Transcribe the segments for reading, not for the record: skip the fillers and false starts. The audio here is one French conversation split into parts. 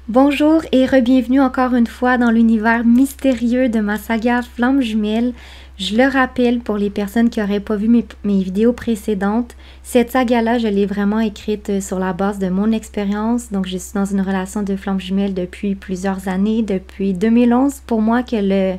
Bonjour et re-bienvenue encore une fois dans l'univers mystérieux de ma saga Flammes Jumelles. Je le rappelle pour les personnes qui n'auraient pas vu mes vidéos précédentes, cette saga-là, je l'ai vraiment écrite sur la base de mon expérience. Donc, je suis dans une relation de flammes jumelles depuis plusieurs années, depuis 2011 pour moi que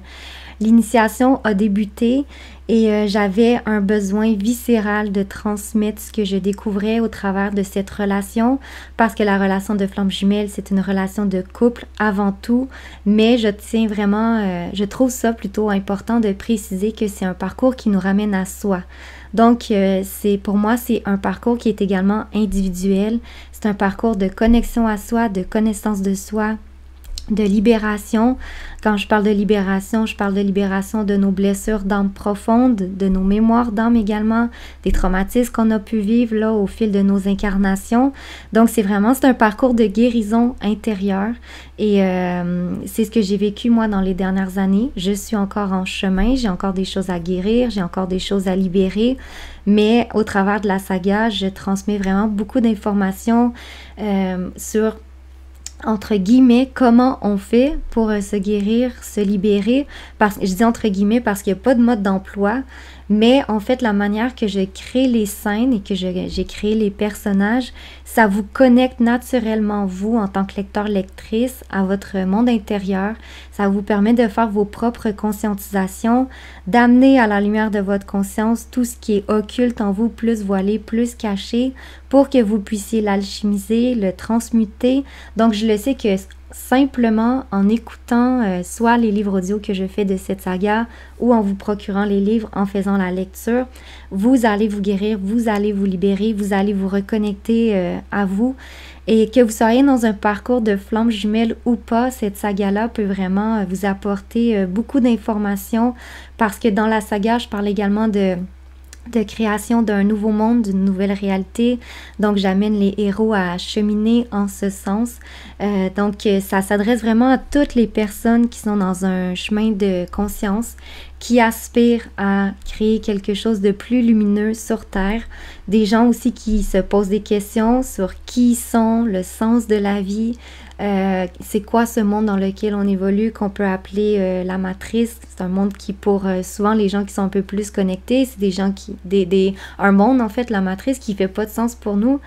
l'initiation a débuté et j'avais un besoin viscéral de transmettre ce que je découvrais au travers de cette relation parce que la relation de flammes jumelles, c'est une relation de couple avant tout, mais je tiens vraiment, je trouve ça plutôt important de préciser que c'est un parcours qui nous ramène à soi. Donc, pour moi, c'est un parcours qui est également individuel. C'est un parcours de connexion à soi, de connaissance de soi, de libération. Quand je parle de libération, je parle de libération de nos blessures d'âme profondes, de nos mémoires d'âme également, des traumatismes qu'on a pu vivre là au fil de nos incarnations. Donc c'est un parcours de guérison intérieure et c'est ce que j'ai vécu moi dans les dernières années. Je suis encore en chemin, j'ai encore des choses à guérir, j'ai encore des choses à libérer, mais au travers de la saga, je transmets vraiment beaucoup d'informations sur entre guillemets, comment on fait pour se guérir, se libérer. Je dis entre guillemets parce qu'il n'y a pas de mode d'emploi, mais en fait, la manière que je crée les scènes et que j'ai créé les personnages, ça vous connecte naturellement, vous, en tant que lecteur-lectrice, à votre monde intérieur. Ça vous permet de faire vos propres conscientisations, d'amener à la lumière de votre conscience tout ce qui est occulte en vous, plus voilé, plus caché, pour que vous puissiez l'alchimiser, le transmuter. Donc, je le sais que simplement en écoutant soit les livres audio que je fais de cette saga ou en vous procurant les livres, en faisant la lecture, vous allez vous guérir, vous allez vous libérer, vous allez vous reconnecter à vous. Et que vous soyez dans un parcours de flammes jumelles ou pas, cette saga-là peut vraiment vous apporter beaucoup d'informations parce que dans la saga, je parle également de création d'un nouveau monde, d'une nouvelle réalité. Donc, j'amène les héros à cheminer en ce sens. Donc, ça s'adresse vraiment à toutes les personnes qui sont dans un chemin de conscience, qui aspirent à créer quelque chose de plus lumineux sur Terre. Des gens aussi qui se posent des questions sur qui ils sont, le sens de la vie, c'est quoi ce monde dans lequel on évolue, qu'on peut appeler la matrice. C'est un monde qui, pour souvent les gens qui sont un peu plus connectés, c'est des gens qui... un monde, en fait, la matrice, qui fait pas de sens pour nous.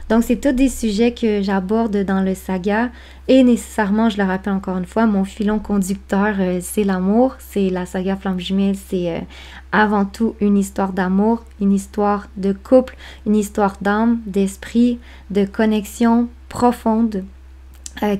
Donc, c'est tous des sujets que j'aborde dans le saga. Et nécessairement, je le rappelle encore une fois, mon filon conducteur, c'est l'amour. C'est la saga Flammes Jumelles, c'est avant tout une histoire d'amour, une histoire de couple, une histoire d'âme, d'esprit, de connexion profonde,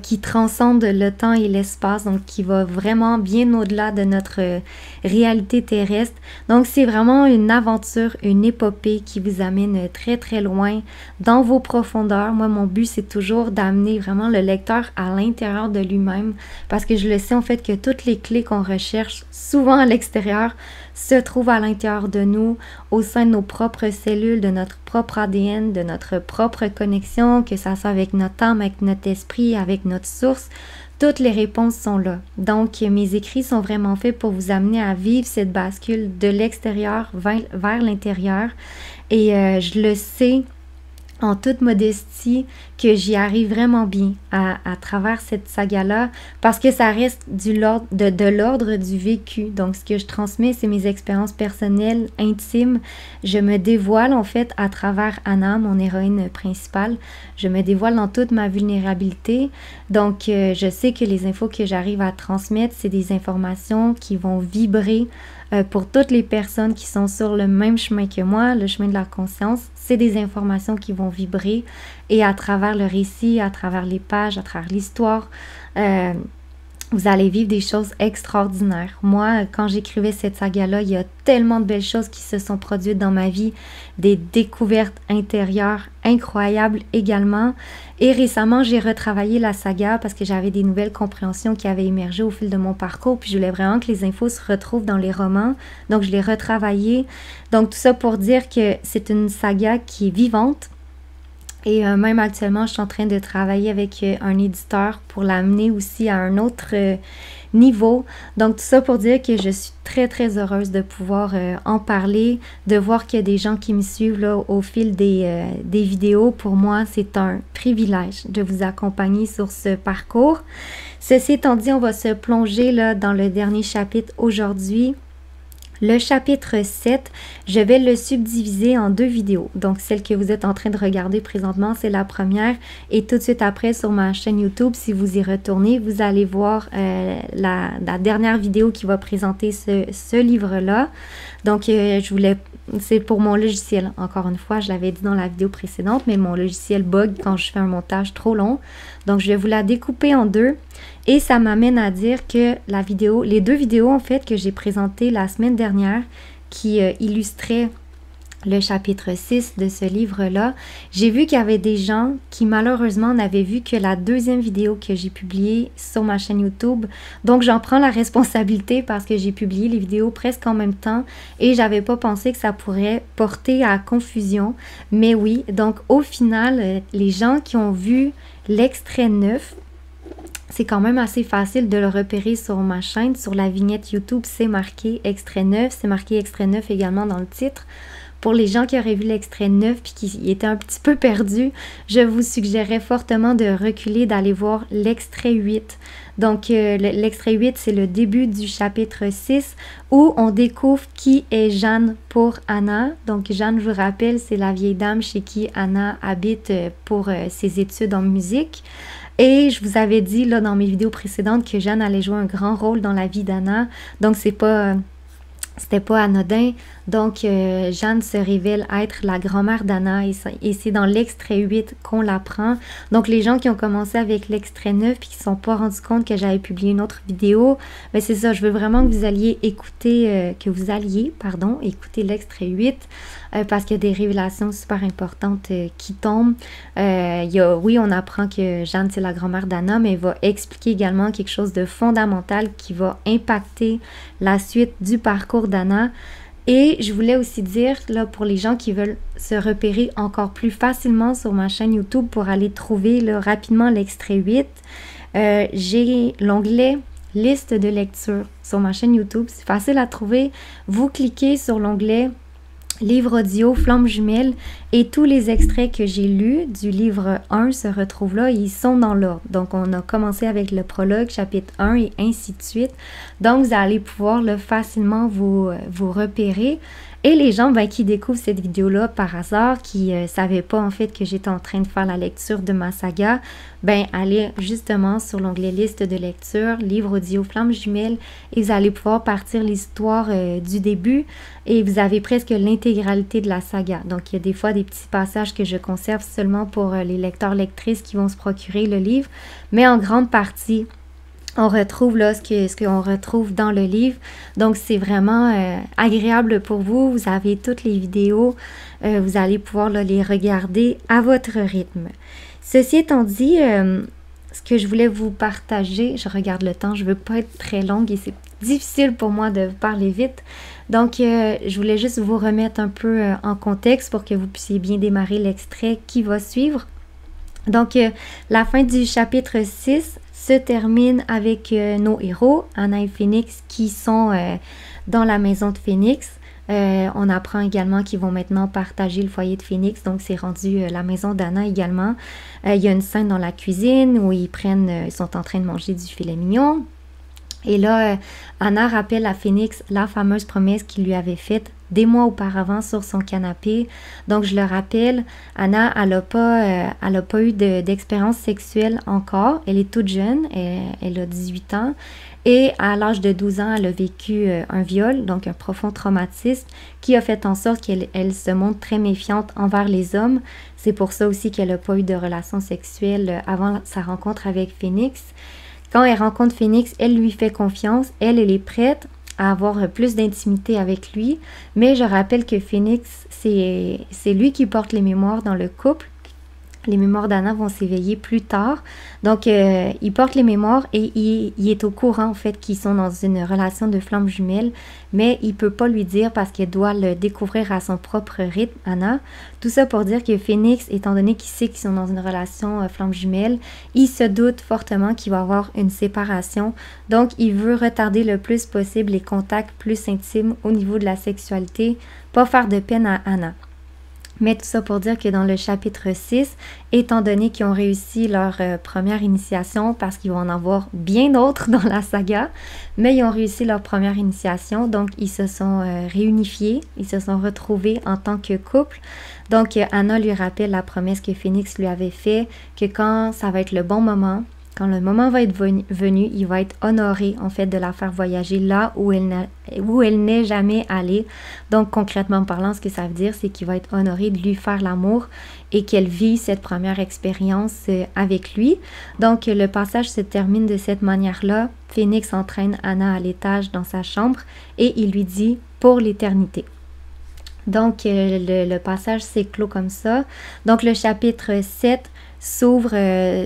qui transcende le temps et l'espace, donc qui va vraiment bien au-delà de notre réalité terrestre. Donc c'est vraiment une aventure, une épopée qui vous amène très très loin dans vos profondeurs. Moi, mon but, c'est toujours d'amener vraiment le lecteur à l'intérieur de lui-même, parce que je le sais en fait que toutes les clés qu'on recherche souvent à l'extérieur se trouvent à l'intérieur de nous, au sein de nos propres cellules, de notre propre ADN, de notre propre connexion, que ça soit avec notre âme, avec notre esprit, avec notre source. Toutes les réponses sont là. Donc, mes écrits sont vraiment faits pour vous amener à vivre cette bascule de l'extérieur vers l'intérieur. Et je le sais en toute modestie que j'y arrive vraiment bien à travers cette saga-là parce que ça reste de l'ordre du vécu. Donc, ce que je transmets, c'est mes expériences personnelles, intimes. Je me dévoile en fait à travers Anna, mon héroïne principale. Je me dévoile dans toute ma vulnérabilité. Donc, je sais que les infos que j'arrive à transmettre, c'est des informations qui vont vibrer pour toutes les personnes qui sont sur le même chemin que moi, le chemin de la conscience. C'est des informations qui vont vibrer et à travers le récit, à travers les pages, à travers l'histoire, vous allez vivre des choses extraordinaires. Moi, quand j'écrivais cette saga-là, il y a tellement de belles choses qui se sont produites dans ma vie, des découvertes intérieures incroyables également. Et récemment, j'ai retravaillé la saga parce que j'avais des nouvelles compréhensions qui avaient émergé au fil de mon parcours, puis je voulais vraiment que les infos se retrouvent dans les romans. Donc, je l'ai retravaillé. Donc, tout ça pour dire que c'est une saga qui est vivante, Et même actuellement, je suis en train de travailler avec un éditeur pour l'amener aussi à un autre niveau. Donc, tout ça pour dire que je suis très, très heureuse de pouvoir en parler, de voir qu'il y a des gens qui me suivent là, au fil des vidéos. Pour moi, c'est un privilège de vous accompagner sur ce parcours. Ceci étant dit, on va se plonger là, dans le dernier chapitre aujourd'hui. Le chapitre 7, je vais le subdiviser en 2 vidéos. Donc, celle que vous êtes en train de regarder présentement, c'est la première. Et tout de suite après, sur ma chaîne YouTube, si vous y retournez, vous allez voir la dernière vidéo qui va présenter ce livre-là. Donc, c'est pour mon logiciel. Encore une fois, je l'avais dit dans la vidéo précédente, mais mon logiciel bug quand je fais un montage trop long. Donc, je vais vous la découper en 2. Et ça m'amène à dire que les 2 vidéos en fait que j'ai présentées la semaine dernière qui illustraient le chapitre 6 de ce livre-là, j'ai vu qu'il y avait des gens qui malheureusement n'avaient vu que la 2e vidéo que j'ai publiée sur ma chaîne YouTube. Donc j'en prends la responsabilité parce que j'ai publié les vidéos presque en même temps et j'avais pas pensé que ça pourrait porter à confusion. Mais oui, donc au final, les gens qui ont vu l'extrait 9, c'est quand même assez facile de le repérer sur ma chaîne. Sur la vignette YouTube, c'est marqué extrait 9. C'est marqué extrait 9 également dans le titre. Pour les gens qui auraient vu l'extrait 9 puis qui étaient un petit peu perdus, je vous suggérerais fortement de reculer, d'aller voir l'extrait 8. Donc, l'extrait 8, c'est le début du chapitre 6 où on découvre qui est Jeanne pour Anna. Donc, Jeanne, je vous rappelle, c'est la vieille dame chez qui Anna habite pour ses études en musique. Et je vous avais dit là dans mes vidéos précédentes que Jeanne allait jouer un grand rôle dans la vie d'Anna. Donc, c'était pas anodin. Donc, Jeanne se révèle être la grand-mère d'Anna et c'est dans l'extrait 8 qu'on l'apprend. Donc, les gens qui ont commencé avec l'extrait 9 puis qui ne se sont pas rendus compte que j'avais publié une autre vidéo, ben c'est ça, je veux vraiment que vous alliez écouter, écouter l'extrait 8 parce qu'il y a des révélations super importantes qui tombent. Oui, on apprend que Jeanne, c'est la grand-mère d'Anna, mais il va expliquer également quelque chose de fondamental qui va impacter la suite du parcours d'Anna. Et je voulais aussi dire, là, pour les gens qui veulent se repérer encore plus facilement sur ma chaîne YouTube pour aller trouver là, rapidement l'extrait 8, j'ai l'onglet liste de lecture sur ma chaîne YouTube. C'est facile à trouver. Vous cliquez sur l'onglet livre audio Flamme jumelle et tous les extraits que j'ai lus du livre 1 se retrouvent là, ils sont dans l'ordre. Donc on a commencé avec le prologue, chapitre 1 et ainsi de suite. Donc vous allez pouvoir là, facilement vous repérer. Et les gens qui découvrent cette vidéo-là par hasard, qui ne savaient pas en fait que j'étais en train de faire la lecture de ma saga, allez justement sur l'onglet liste de lecture, livre audio Flamme jumelle, et vous allez pouvoir partir l'histoire du début et vous avez presque l'intégralité de la saga. Donc il y a des fois des petits passages que je conserve seulement pour les lecteurs-lectrices qui vont se procurer le livre, mais en grande partie, on retrouve là ce qu'on retrouve dans le livre. Donc, c'est vraiment agréable pour vous. Vous avez toutes les vidéos. Vous allez pouvoir là, les regarder à votre rythme. Ceci étant dit, ce que je voulais vous partager, je regarde le temps, je ne veux pas être très longue et c'est difficile pour moi de parler vite. Donc, je voulais juste vous remettre un peu en contexte pour que vous puissiez bien démarrer l'extrait qui va suivre. Donc, la fin du chapitre 6 se termine avec nos héros, Anna et Phoenix, qui sont dans la maison de Phoenix. On apprend également qu'ils vont maintenant partager le foyer de Phoenix, donc c'est rendu la maison d'Anna également. Il y a une scène dans la cuisine où ils sont en train de manger du filet mignon. Et là, Anna rappelle à Phoenix la fameuse promesse qu'il lui avait faite des mois auparavant sur son canapé. Donc, je le rappelle, Anna, elle n'a pas eu d'expérience sexuelle encore. Elle est toute jeune, elle a 18 ans. Et à l'âge de 12 ans, elle a vécu un viol, donc un profond traumatisme, qui a fait en sorte qu'elle se montre très méfiante envers les hommes. C'est pour ça aussi qu'elle n'a pas eu de relations sexuelles avant sa rencontre avec Phoenix. Quand elle rencontre Phoenix, elle lui fait confiance, elle est prête à avoir plus d'intimité avec lui, mais je rappelle que Phoenix, c'est lui qui porte les mémoires dans le couple. Les mémoires d'Anna vont s'éveiller plus tard. Donc, il porte les mémoires et il est au courant, en fait, qu'ils sont dans une relation de flamme jumelle, mais il peut pas lui dire parce qu'elle doit le découvrir à son propre rythme, Anna. Tout ça pour dire que Phoenix, étant donné qu'il sait qu'ils sont dans une relation flamme jumelle, il se doute fortement qu'il va y avoir une séparation. Donc, il veut retarder le plus possible les contacts plus intimes au niveau de la sexualité, pas faire de peine à Anna. Mais tout ça pour dire que dans le chapitre 6, étant donné qu'ils ont réussi leur première initiation, parce qu'ils vont en avoir bien d'autres dans la saga, mais ils ont réussi leur première initiation, donc ils se sont réunifiés, ils se sont retrouvés en tant que couple. Donc Anna lui rappelle la promesse que Phoenix lui avait fait, que quand ça va être le bon moment, quand le moment va être venu, il va être honoré, en fait, de la faire voyager là où elle n'est jamais allée. Donc, concrètement parlant, ce que ça veut dire, c'est qu'il va être honoré de lui faire l'amour et qu'elle vit cette première expérience avec lui. Donc, le passage se termine de cette manière-là. Phoenix entraîne Anna à l'étage dans sa chambre et il lui dit « pour l'éternité ». Donc, le passage s'éclot comme ça. Donc, le chapitre 7 s'ouvre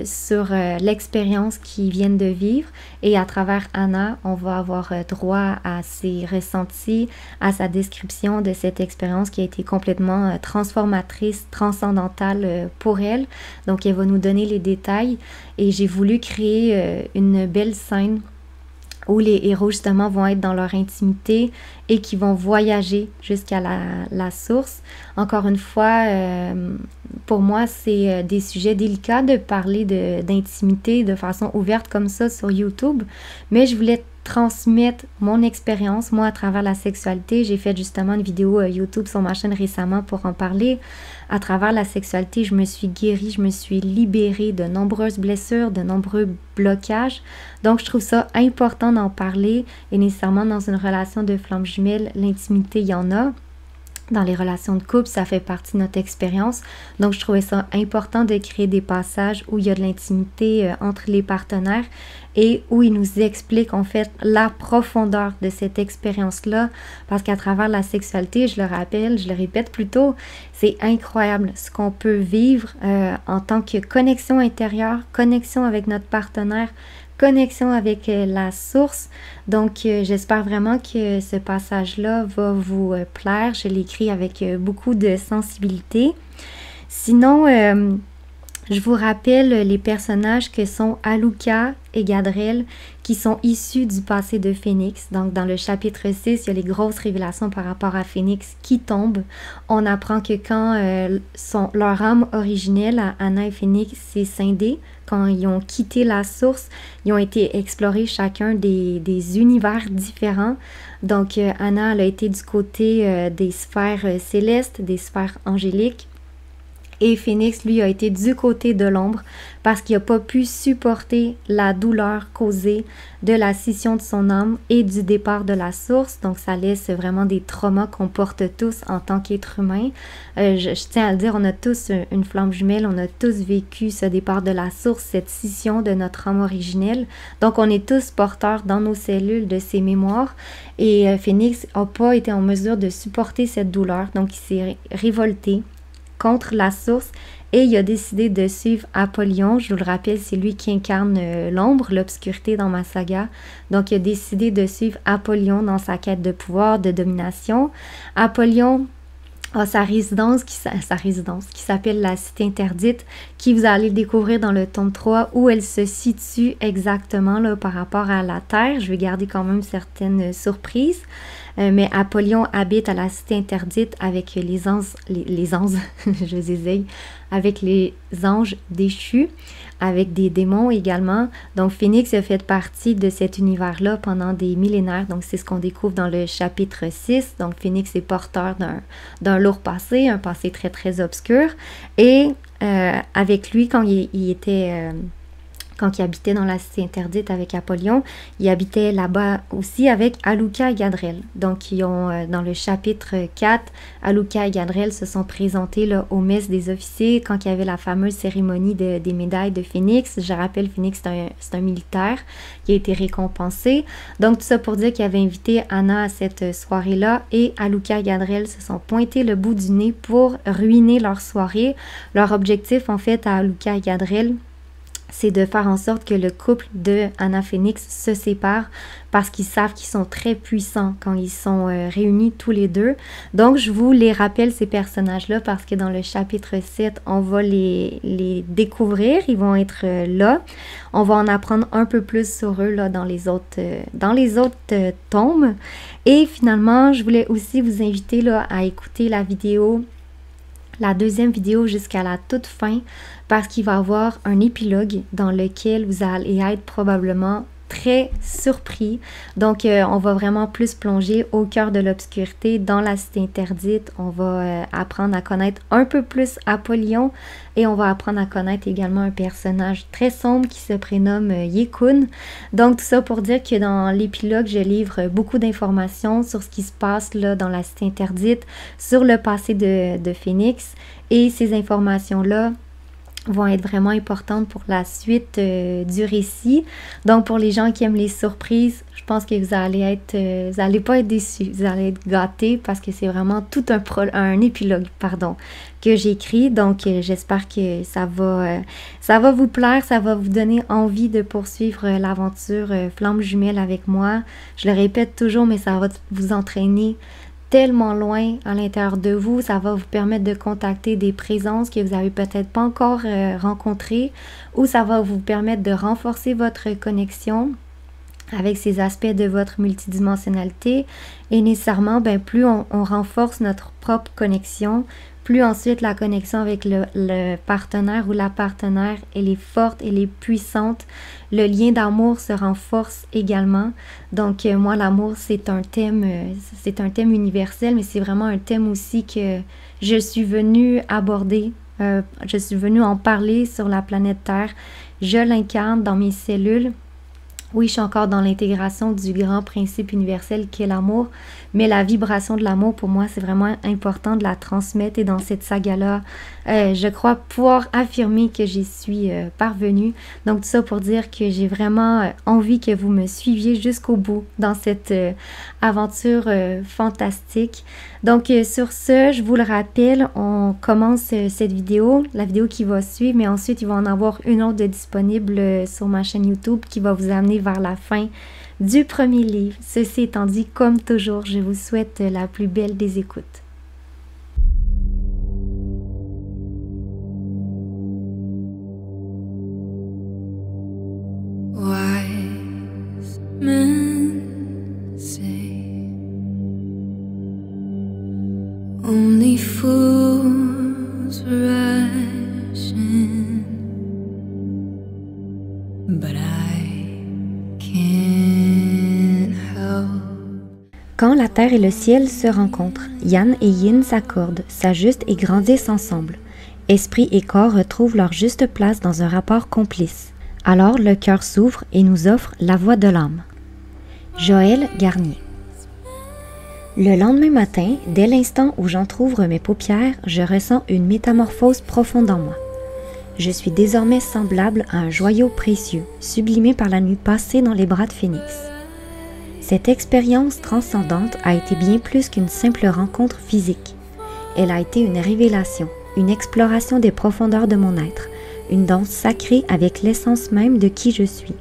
sur l'expérience qu'ils viennent de vivre et à travers Anna, on va avoir droit à ses ressentis, à sa description de cette expérience qui a été complètement transformatrice, transcendantale pour elle. Donc, elle va nous donner les détails et j'ai voulu créer une belle scène où les héros justement vont être dans leur intimité et qui vont voyager jusqu'à la source. Encore une fois, pour moi, c'est des sujets délicats de parler d'intimité de façon ouverte comme ça sur YouTube, mais je voulais transmettre mon expérience, moi, à travers la sexualité. J'ai fait justement une vidéo YouTube sur ma chaîne récemment pour en parler. À travers la sexualité, je me suis guérie, je me suis libérée de nombreuses blessures, de nombreux blocages. Donc, je trouve ça important d'en parler et nécessairement dans une relation de flamme jumelle, l'intimité, il y en a. Dans les relations de couple, ça fait partie de notre expérience. Donc, je trouvais ça important de créer des passages où il y a de l'intimité entre les partenaires et où ils nous expliquent en fait la profondeur de cette expérience-là. Parce qu'à travers la sexualité, je le rappelle, je le répète plutôt, c'est incroyable ce qu'on peut vivre en tant que connexion intérieure, connexion avec notre partenaire, connexion avec la source. Donc, j'espère vraiment que ce passage-là va vous plaire. Je l'écris avec beaucoup de sensibilité. Sinon, je vous rappelle les personnages que sont Aluka et Gadrel qui sont issus du passé de Phoenix. Donc, dans le chapitre 6, il y a les grosses révélations par rapport à Phoenix qui tombent. On apprend que quand leur âme originelle, à Anna et Phoenix, s'est scindée, quand ils ont quitté la source, ils ont été explorer chacun des univers différents. Donc, Anna, elle a été du côté des sphères célestes, des sphères angéliques. Et Phoenix, lui, a été du côté de l'ombre parce qu'il n'a pas pu supporter la douleur causée de la scission de son âme et du départ de la source. Donc, ça laisse vraiment des traumas qu'on porte tous en tant qu'être humain. Je tiens à le dire, on a tous une flamme jumelle, on a tous vécu ce départ de la source, cette scission de notre âme originelle. Donc, on est tous porteurs dans nos cellules de ces mémoires. Et Phoenix n'a pas été en mesure de supporter cette douleur. Donc, il s'est révolté contre la source et il a décidé de suivre Apollyon. Je vous le rappelle, c'est lui qui incarne l'ombre, l'obscurité dans ma saga. Donc, il a décidé de suivre Apollyon dans sa quête de pouvoir, de domination. Apollyon a sa résidence qui s'appelle la Cité Interdite, qui vous allez découvrir dans le tome 3 où elle se situe exactement là, par rapport à la Terre. Je vais garder quand même certaines surprises. Mais Apollyon habite à la Cité Interdite avec les anges, je zézaye, avec les anges déchus, avec des démons également. Donc, Phoenix a fait partie de cet univers-là pendant des millénaires. Donc, c'est ce qu'on découvre dans le chapitre 6. Donc, Phoenix est porteur d'un lourd passé, un passé très, très obscur. Et avec lui, quand il était quand il habitait dans la cité interdite avec Apollyon, il habitait là-bas aussi avec Aluka et Gadrel. Donc, ils ont, dans le chapitre 4, Aluka et Gadrel se sont présentés là, aux messes des officiers quand il y avait la fameuse cérémonie des médailles de Phénix. Je rappelle, Phénix, c'est un militaire qui a été récompensé. Donc, tout ça pour dire qu'il avait invité Anna à cette soirée-là et Aluka et Gadrel se sont pointés le bout du nez pour ruiner leur soirée. Leur objectif, en fait, à Aluka et Gadrel, c'est de faire en sorte que le couple de Anna Phénix se sépare parce qu'ils savent qu'ils sont très puissants quand ils sont réunis tous les deux. Donc, je vous les rappelle, ces personnages-là, parce que dans le chapitre 7, on va les découvrir. Ils vont être là. On va en apprendre un peu plus sur eux là, dans les autres tomes. Et finalement, je voulais aussi vous inviter là, à écouter la deuxième vidéo jusqu'à la toute fin parce qu'il va y avoir un épilogue dans lequel vous allez être probablement très surpris. Donc, on va vraiment plus plonger au cœur de l'obscurité dans la cité interdite. On va apprendre à connaître un peu plus Apollyon et on va apprendre à connaître également un personnage très sombre qui se prénomme Yekun. Donc, tout ça pour dire que dans l'épilogue, je livre beaucoup d'informations sur ce qui se passe là dans la cité interdite, sur le passé de Phénix et ces informations-là vont être vraiment importantes pour la suite du récit. Donc, pour les gens qui aiment les surprises, je pense que vous allez pas être déçus, vous allez être gâtés parce que c'est vraiment tout un épilogue, que j'écris. Donc, j'espère que ça va vous plaire, ça va vous donner envie de poursuivre l'aventure Flamme Jumelle avec moi. Je le répète toujours, mais ça va vous entraîner tellement loin à l'intérieur de vous, ça va vous permettre de contacter des présences que vous n'avez peut-être pas encore rencontrées ou ça va vous permettre de renforcer votre connexion avec ces aspects de votre multidimensionnalité et nécessairement, plus on renforce notre propre connexion, plus ensuite la connexion avec le partenaire ou la partenaire, elle est forte, elle est puissante. Le lien d'amour se renforce également. Donc, moi, l'amour, c'est un thème universel, mais c'est vraiment un thème aussi que je suis venue aborder. Je suis venue en parler sur la planète Terre. Je l'incarne dans mes cellules. Oui, je suis encore dans l'intégration du grand principe universel qui est l'amour, mais la vibration de l'amour, pour moi, c'est vraiment important de la transmettre et dans cette saga-là, je crois pouvoir affirmer que j'y suis parvenue. Donc, tout ça pour dire que j'ai vraiment envie que vous me suiviez jusqu'au bout dans cette aventure fantastique. Donc, sur ce, je vous le rappelle, on commence cette vidéo, la vidéo qui va suivre, mais ensuite, il va en avoir une autre de disponible sur ma chaîne YouTube qui va vous amener vers la fin du premier livre. Ceci étant dit, comme toujours, je vous souhaite la plus belle des écoutes. Wise men say only fools rush in, but quand la terre et le ciel se rencontrent, Yang et Yin s'accordent, s'ajustent et grandissent ensemble. Esprit et corps retrouvent leur juste place dans un rapport complice. Alors le cœur s'ouvre et nous offre la voix de l'âme. Joël Garnier. Le lendemain matin, dès l'instant où j'entr'ouvre mes paupières, je ressens une métamorphose profonde en moi. Je suis désormais semblable à un joyau précieux, sublimé par la nuit passée dans les bras de Phénix. Cette expérience transcendante a été bien plus qu'une simple rencontre physique. Elle a été une révélation, une exploration des profondeurs de mon être, une danse sacrée avec l'essence même de qui je suis.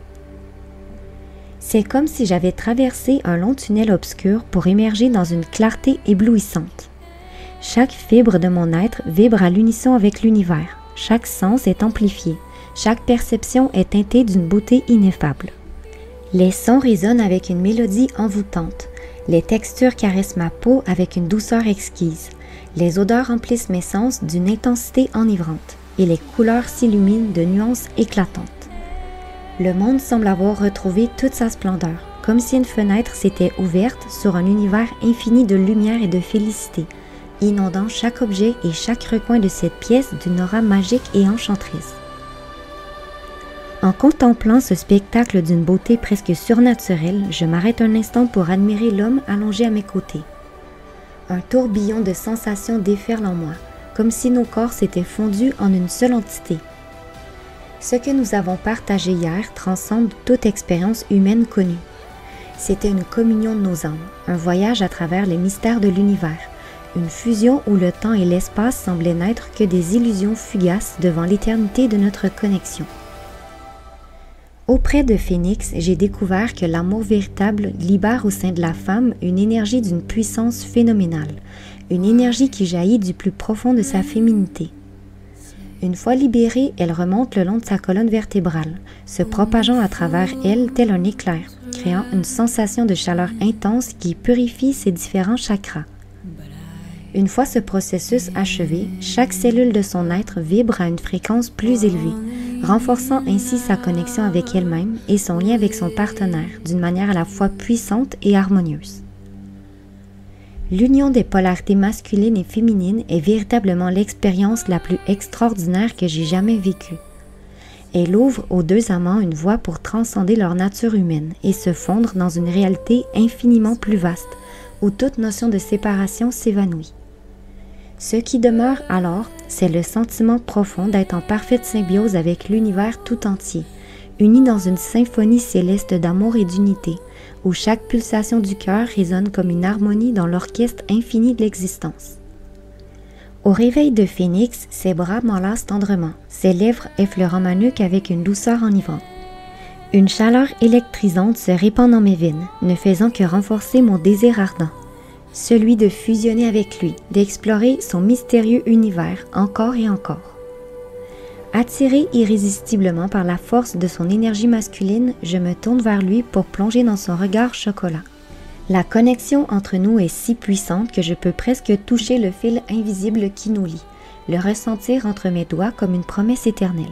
C'est comme si j'avais traversé un long tunnel obscur pour émerger dans une clarté éblouissante. Chaque fibre de mon être vibre à l'unisson avec l'univers. Chaque sens est amplifié, chaque perception est teintée d'une beauté ineffable. Les sons résonnent avec une mélodie envoûtante, les textures caressent ma peau avec une douceur exquise, les odeurs remplissent mes sens d'une intensité enivrante, et les couleurs s'illuminent de nuances éclatantes. Le monde semble avoir retrouvé toute sa splendeur, comme si une fenêtre s'était ouverte sur un univers infini de lumière et de félicité, inondant chaque objet et chaque recoin de cette pièce d'une aura magique et enchanteresse. En contemplant ce spectacle d'une beauté presque surnaturelle, je m'arrête un instant pour admirer l'homme allongé à mes côtés. Un tourbillon de sensations déferle en moi, comme si nos corps s'étaient fondus en une seule entité. Ce que nous avons partagé hier transcende toute expérience humaine connue. C'était une communion de nos âmes, un voyage à travers les mystères de l'univers, une fusion où le temps et l'espace semblaient n'être que des illusions fugaces devant l'éternité de notre connexion. Auprès de Phénix, j'ai découvert que l'amour véritable libère au sein de la femme une énergie d'une puissance phénoménale, une énergie qui jaillit du plus profond de sa féminité. Une fois libérée, elle remonte le long de sa colonne vertébrale, se propageant à travers elle tel un éclair, créant une sensation de chaleur intense qui purifie ses différents chakras. Une fois ce processus achevé, chaque cellule de son être vibre à une fréquence plus élevée, renforçant ainsi sa connexion avec elle-même et son lien avec son partenaire d'une manière à la fois puissante et harmonieuse. L'union des polarités masculines et féminines est véritablement l'expérience la plus extraordinaire que j'ai jamais vécue. Elle ouvre aux deux amants une voie pour transcender leur nature humaine et se fondre dans une réalité infiniment plus vaste, où toute notion de séparation s'évanouit. Ce qui demeure alors, c'est le sentiment profond d'être en parfaite symbiose avec l'univers tout entier, uni dans une symphonie céleste d'amour et d'unité, où chaque pulsation du cœur résonne comme une harmonie dans l'orchestre infini de l'existence. Au réveil de Phénix, ses bras m'enlacent tendrement, ses lèvres effleurant ma nuque avec une douceur enivrante. Une chaleur électrisante se répand dans mes veines, ne faisant que renforcer mon désir ardent, celui de fusionner avec lui, d'explorer son mystérieux univers encore et encore. Attiré irrésistiblement par la force de son énergie masculine, je me tourne vers lui pour plonger dans son regard chocolat. La connexion entre nous est si puissante que je peux presque toucher le fil invisible qui nous lie, le ressentir entre mes doigts comme une promesse éternelle.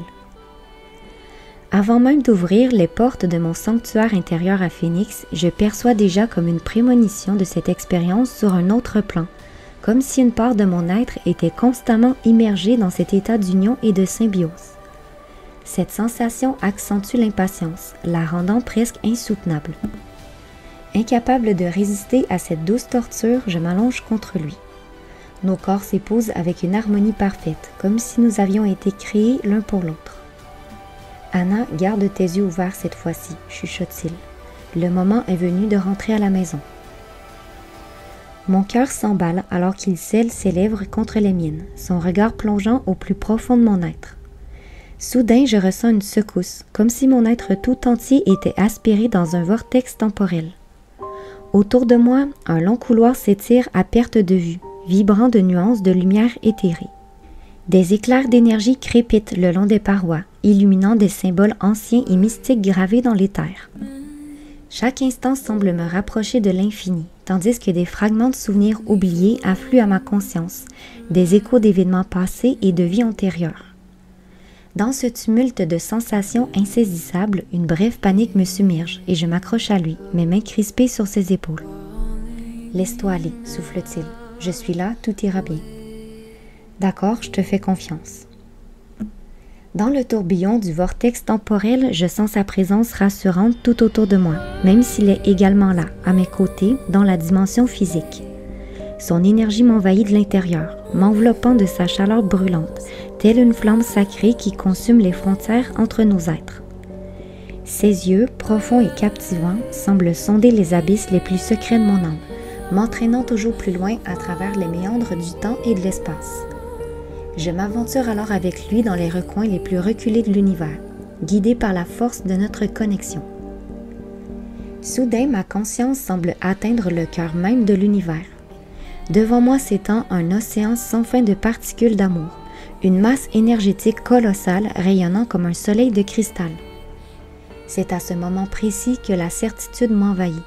Avant même d'ouvrir les portes de mon sanctuaire intérieur à Phénix, je perçois déjà comme une prémonition de cette expérience sur un autre plan, comme si une part de mon être était constamment immergée dans cet état d'union et de symbiose. Cette sensation accentue l'impatience, la rendant presque insoutenable. Incapable de résister à cette douce torture, je m'allonge contre lui. Nos corps s'épousent avec une harmonie parfaite, comme si nous avions été créés l'un pour l'autre. « Anna, garde tes yeux ouverts cette fois-ci, » chuchote-t-il. « Le moment est venu de rentrer à la maison. » Mon cœur s'emballe alors qu'il scelle ses lèvres contre les miennes, son regard plongeant au plus profond de mon être. Soudain, je ressens une secousse, comme si mon être tout entier était aspiré dans un vortex temporel. Autour de moi, un long couloir s'étire à perte de vue, vibrant de nuances de lumière éthérée. Des éclairs d'énergie crépitent le long des parois, illuminant des symboles anciens et mystiques gravés dans l'éther. Chaque instant semble me rapprocher de l'infini, tandis que des fragments de souvenirs oubliés affluent à ma conscience, des échos d'événements passés et de vies antérieures. Dans ce tumulte de sensations insaisissables, une brève panique me submerge et je m'accroche à lui, mes mains crispées sur ses épaules. « Laisse-toi aller, souffle-t-il. Je suis là, tout ira bien. »« D'accord, je te fais confiance. » Dans le tourbillon du vortex temporel, je sens sa présence rassurante tout autour de moi, même s'il est également là, à mes côtés, dans la dimension physique. Son énergie m'envahit de l'intérieur, m'enveloppant de sa chaleur brûlante, telle une flamme sacrée qui consume les frontières entre nos êtres. Ses yeux, profonds et captivants, semblent sonder les abysses les plus secrets de mon âme, m'entraînant toujours plus loin à travers les méandres du temps et de l'espace. Je m'aventure alors avec lui dans les recoins les plus reculés de l'univers, guidé par la force de notre connexion. Soudain, ma conscience semble atteindre le cœur même de l'univers. Devant moi s'étend un océan sans fin de particules d'amour, une masse énergétique colossale rayonnant comme un soleil de cristal. C'est à ce moment précis que la certitude m'envahit.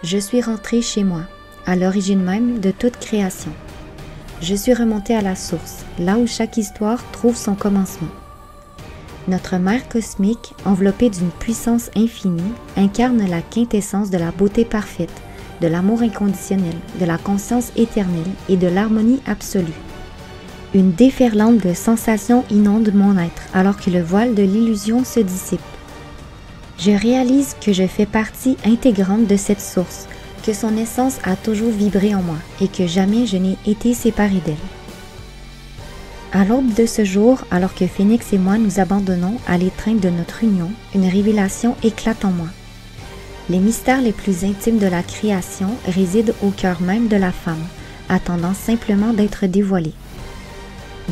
Je suis rentrée chez moi, à l'origine même de toute création. Je suis remontée à la source, là où chaque histoire trouve son commencement. Notre mère cosmique, enveloppée d'une puissance infinie, incarne la quintessence de la beauté parfaite, de l'amour inconditionnel, de la conscience éternelle et de l'harmonie absolue. Une déferlante de sensations inonde mon être alors que le voile de l'illusion se dissipe. Je réalise que je fais partie intégrante de cette source, que son essence a toujours vibré en moi et que jamais je n'ai été séparée d'elle. À l'aube de ce jour, alors que Phénix et moi nous abandonnons à l'étreinte de notre union, une révélation éclate en moi. Les mystères les plus intimes de la création résident au cœur même de la femme, attendant simplement d'être dévoilés.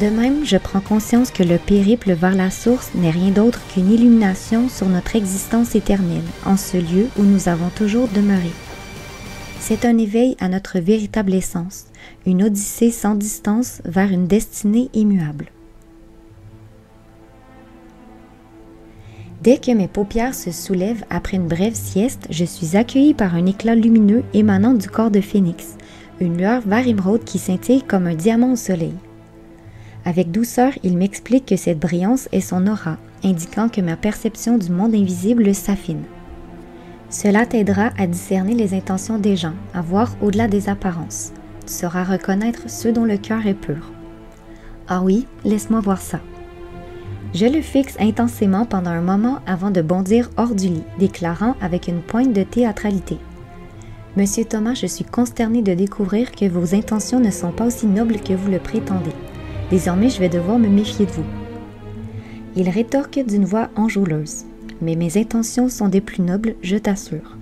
De même, je prends conscience que le périple vers la source n'est rien d'autre qu'une illumination sur notre existence éternelle, en ce lieu où nous avons toujours demeuré. C'est un éveil à notre véritable essence, une odyssée sans distance vers une destinée immuable. Dès que mes paupières se soulèvent après une brève sieste, je suis accueillie par un éclat lumineux émanant du corps de Phénix, une lueur vert émeraude qui scintille comme un diamant au soleil. Avec douceur, il m'explique que cette brillance est son aura, indiquant que ma perception du monde invisible s'affine. Cela t'aidera à discerner les intentions des gens, à voir au-delà des apparences. Tu sauras reconnaître ceux dont le cœur est pur. Ah oui, laisse-moi voir ça. Je le fixe intensément pendant un moment avant de bondir hors du lit, déclarant avec une pointe de théâtralité. Monsieur Thomas, je suis consternée de découvrir que vos intentions ne sont pas aussi nobles que vous le prétendez. Désormais, je vais devoir me méfier de vous. Il rétorque d'une voix enjôleuse. Mais mes intentions sont des plus nobles, je t'assure.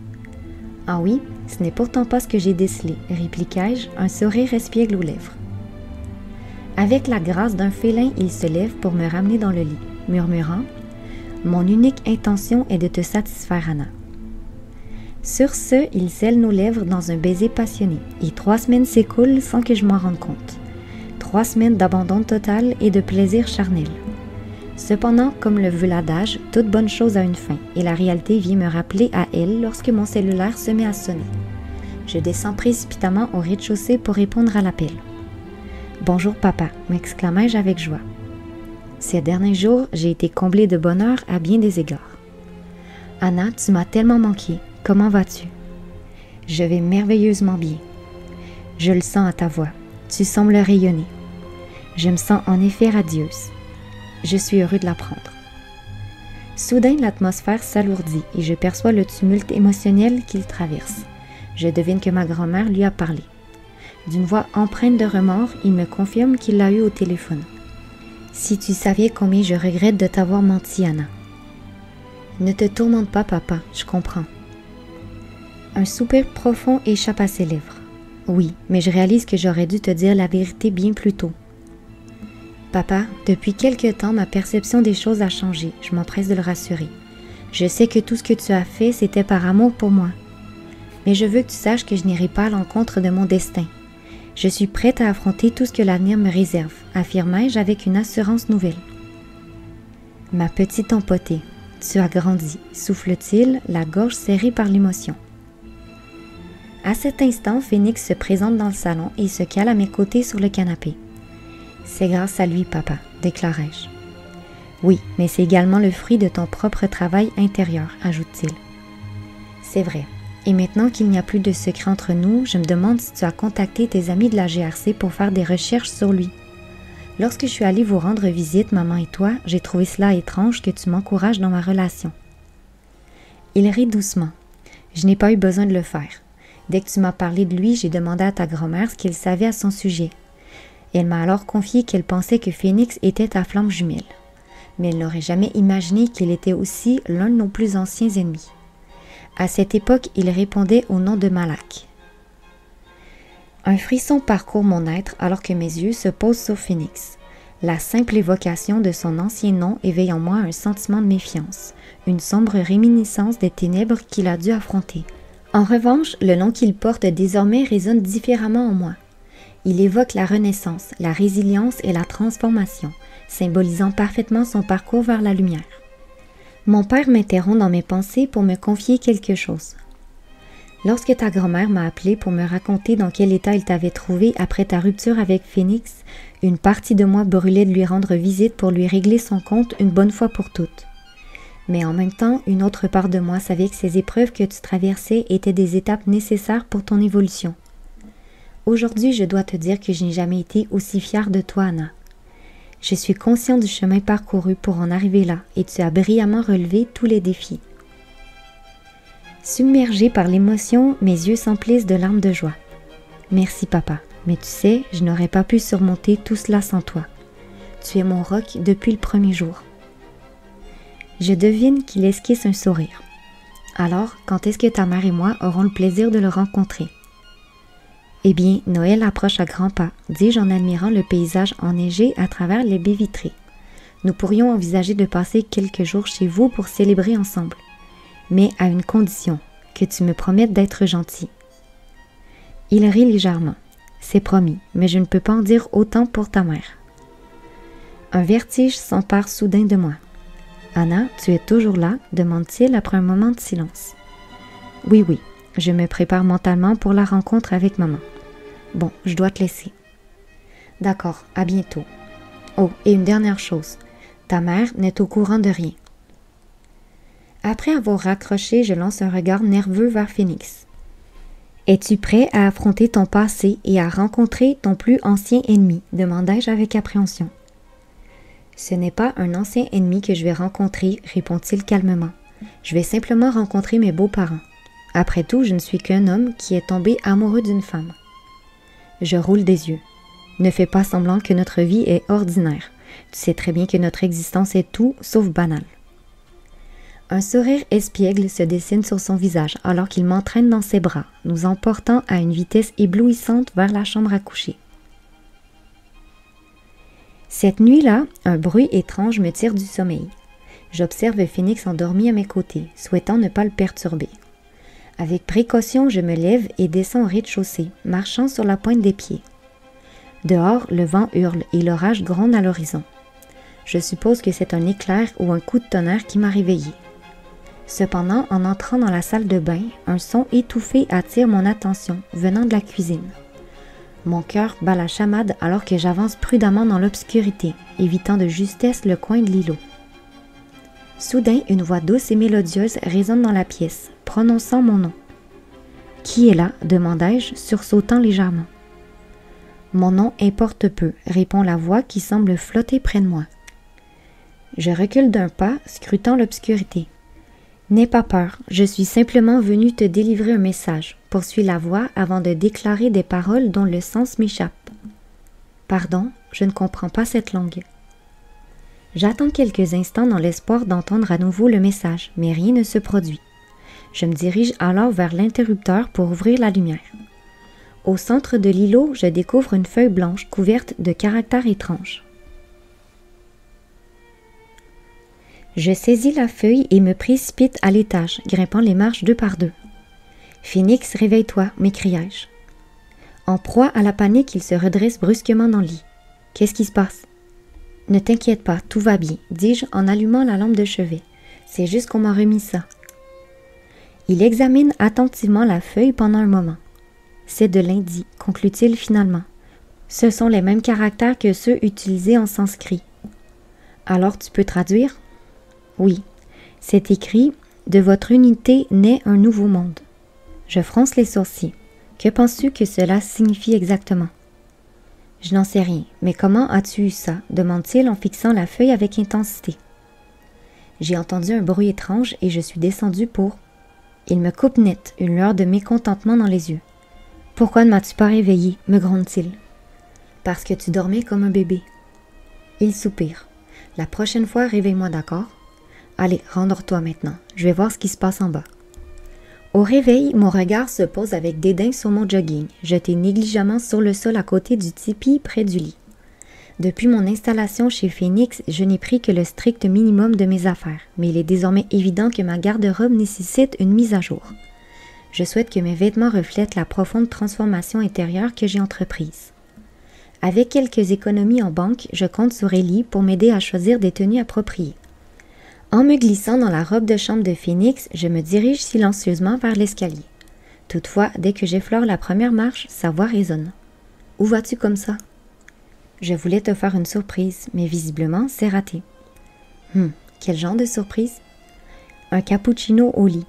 Ah oui, ce n'est pourtant pas ce que j'ai décelé, répliquai-je, un sourire espiègle aux lèvres. Avec la grâce d'un félin, il se lève pour me ramener dans le lit, murmurant « Mon unique intention est de te satisfaire, Anna. » Sur ce, il scelle nos lèvres dans un baiser passionné, et 3 semaines s'écoulent sans que je m'en rende compte. 3 semaines d'abandon total et de plaisir charnel. Cependant, comme le veut l'adage, toute bonne chose a une fin, et la réalité vient me rappeler à elle lorsque mon cellulaire se met à sonner. Je descends précipitamment au rez-de-chaussée pour répondre à l'appel. « Bonjour papa », m'exclamai-je avec joie. Ces derniers jours, j'ai été comblée de bonheur à bien des égards. « Anna, tu m'as tellement manqué. Comment vas-tu? »« Je vais merveilleusement bien. »« Je le sens à ta voix. Tu sembles rayonner. »« Je me sens en effet radieuse. » Je suis heureux de l'apprendre. Soudain, l'atmosphère s'alourdit et je perçois le tumulte émotionnel qu'il traverse. Je devine que ma grand-mère lui a parlé. D'une voix empreinte de remords, il me confirme qu'il l'a eu au téléphone. « Si tu savais combien je regrette de t'avoir menti, Anna. »« Ne te tourmente pas, papa, je comprends. » Un soupir profond échappe à ses lèvres. « Oui, mais je réalise que j'aurais dû te dire la vérité bien plus tôt. » Papa, depuis quelque temps, ma perception des choses a changé, je m'empresse de le rassurer. Je sais que tout ce que tu as fait, c'était par amour pour moi. Mais je veux que tu saches que je n'irai pas à l'encontre de mon destin. Je suis prête à affronter tout ce que l'avenir me réserve, affirmai-je avec une assurance nouvelle. Ma petite empotée, tu as grandi, souffle-t-il, la gorge serrée par l'émotion. À cet instant, Phénix se présente dans le salon et se cale à mes côtés sur le canapé. C'est grâce à lui, papa, déclarai-je. Oui, mais c'est également le fruit de ton propre travail intérieur, ajoute-t-il. C'est vrai. Et maintenant qu'il n'y a plus de secret entre nous, je me demande si tu as contacté tes amis de la GRC pour faire des recherches sur lui. Lorsque je suis allée vous rendre visite, maman et toi, j'ai trouvé cela étrange que tu m'encourages dans ma relation. Il rit doucement. Je n'ai pas eu besoin de le faire. Dès que tu m'as parlé de lui, j'ai demandé à ta grand-mère ce qu'elle savait à son sujet. Elle m'a alors confié qu'elle pensait que Phénix était ta flamme jumelle. Mais elle n'aurait jamais imaginé qu'il était aussi l'un de nos plus anciens ennemis. À cette époque, il répondait au nom de Malak. Un frisson parcourt mon être alors que mes yeux se posent sur Phénix. La simple évocation de son ancien nom éveille en moi un sentiment de méfiance, une sombre réminiscence des ténèbres qu'il a dû affronter. En revanche, le nom qu'il porte désormais résonne différemment en moi. Il évoque la renaissance, la résilience et la transformation, symbolisant parfaitement son parcours vers la lumière. Mon père m'interrompt dans mes pensées pour me confier quelque chose. Lorsque ta grand-mère m'a appelé pour me raconter dans quel état il t'avait trouvé après ta rupture avec Phénix, une partie de moi brûlait de lui rendre visite pour lui régler son compte une bonne fois pour toutes. Mais en même temps, une autre part de moi savait que ces épreuves que tu traversais étaient des étapes nécessaires pour ton évolution. Aujourd'hui, je dois te dire que je n'ai jamais été aussi fière de toi, Anna. Je suis conscient du chemin parcouru pour en arriver là et tu as brillamment relevé tous les défis. » Submergée par l'émotion, mes yeux s'emplissent de larmes de joie. « Merci papa, mais tu sais, je n'aurais pas pu surmonter tout cela sans toi. Tu es mon roc depuis le premier jour. » Je devine qu'il esquisse un sourire. « Alors, quand est-ce que ta mère et moi aurons le plaisir de le rencontrer? » « Eh bien, Noël approche à grands pas, dis-je en admirant le paysage enneigé à travers les baies vitrées. Nous pourrions envisager de passer quelques jours chez vous pour célébrer ensemble. Mais à une condition, que tu me promettes d'être gentil. » Il rit légèrement. « C'est promis, mais je ne peux pas en dire autant pour ta mère. » Un vertige s'empare soudain de moi. « Anna, tu es toujours là ?» demande-t-il après un moment de silence. « Oui, oui, je me prépare mentalement pour la rencontre avec maman. Bon, je dois te laisser. »« D'accord, à bientôt. Oh, et une dernière chose, ta mère n'est au courant de rien. » Après avoir raccroché, je lance un regard nerveux vers Phoenix. « Es-tu prêt à affronter ton passé et à rencontrer ton plus ancien ennemi ?» demandai-je avec appréhension. « Ce n'est pas un ancien ennemi que je vais rencontrer, » répond-il calmement. « Je vais simplement rencontrer mes beaux-parents. Après tout, je ne suis qu'un homme qui est tombé amoureux d'une femme. » Je roule des yeux. « Ne fais pas semblant que notre vie est ordinaire. Tu sais très bien que notre existence est tout sauf banale. » Un sourire espiègle se dessine sur son visage alors qu'il m'entraîne dans ses bras, nous emportant à une vitesse éblouissante vers la chambre à coucher. Cette nuit-là, un bruit étrange me tire du sommeil. J'observe Phoenix endormi à mes côtés, souhaitant ne pas le perturber. Avec précaution, je me lève et descends au rez-de-chaussée, marchant sur la pointe des pieds. Dehors, le vent hurle et l'orage gronde à l'horizon. Je suppose que c'est un éclair ou un coup de tonnerre qui m'a réveillée. Cependant, en entrant dans la salle de bain, un son étouffé attire mon attention, venant de la cuisine. Mon cœur bat la chamade alors que j'avance prudemment dans l'obscurité, évitant de justesse le coin de l'îlot. Soudain, une voix douce et mélodieuse résonne dans la pièce, prononçant mon nom. « Qui est là ?» demandai-je, sursautant légèrement. « Mon nom importe peu » répond la voix qui semble flotter près de moi. Je recule d'un pas, scrutant l'obscurité. « N'aie pas peur, je suis simplement venu te délivrer un message » poursuit la voix avant de déclarer des paroles dont le sens m'échappe. « Pardon, je ne comprends pas cette langue. » J'attends quelques instants dans l'espoir d'entendre à nouveau le message, mais rien ne se produit. Je me dirige alors vers l'interrupteur pour ouvrir la lumière. Au centre de l'îlot, je découvre une feuille blanche couverte de caractères étranges. Je saisis la feuille et me précipite à l'étage, grimpant les marches 2 par 2. « Phoenix, réveille-toi » m'écriai-je. En proie à la panique, il se redresse brusquement dans le lit. « Qu'est-ce qui se passe ?»« Ne t'inquiète pas, tout va bien » dis-je en allumant la lampe de chevet. « C'est juste qu'on m'a remis ça. » Il examine attentivement la feuille pendant un moment. « C'est de l'hindi » conclut-il finalement. « Ce sont les mêmes caractères que ceux utilisés en sanskrit. »« Alors tu peux traduire ?» ?»« Oui. C'est écrit « De votre unité naît un nouveau monde. » Je fronce les sourcils. Que penses-tu que cela signifie exactement? Je n'en sais rien, mais comment as-tu eu ça? Demande-t-il en fixant la feuille avec intensité. J'ai entendu un bruit étrange et je suis descendue pour... Il me coupe net, une lueur de mécontentement dans les yeux. Pourquoi ne m'as-tu pas réveillé? Me gronde-t-il. Parce que tu dormais comme un bébé. Il soupire. La prochaine fois, réveille-moi, d'accord? Allez, rendors-toi maintenant. Je vais voir ce qui se passe en bas. Au réveil, mon regard se pose avec dédain sur mon jogging, jeté négligemment sur le sol à côté du tipi près du lit. Depuis mon installation chez Phoenix, je n'ai pris que le strict minimum de mes affaires, mais il est désormais évident que ma garde-robe nécessite une mise à jour. Je souhaite que mes vêtements reflètent la profonde transformation intérieure que j'ai entreprise. Avec quelques économies en banque, je compte sur Ellie pour m'aider à choisir des tenues appropriées. En me glissant dans la robe de chambre de Phoenix, je me dirige silencieusement vers l'escalier. Toutefois, dès que j'effleure la première marche, sa voix résonne. « Où vas-tu comme ça? » Je voulais te faire une surprise, mais visiblement, c'est raté. Quel genre de surprise? Un cappuccino au lit.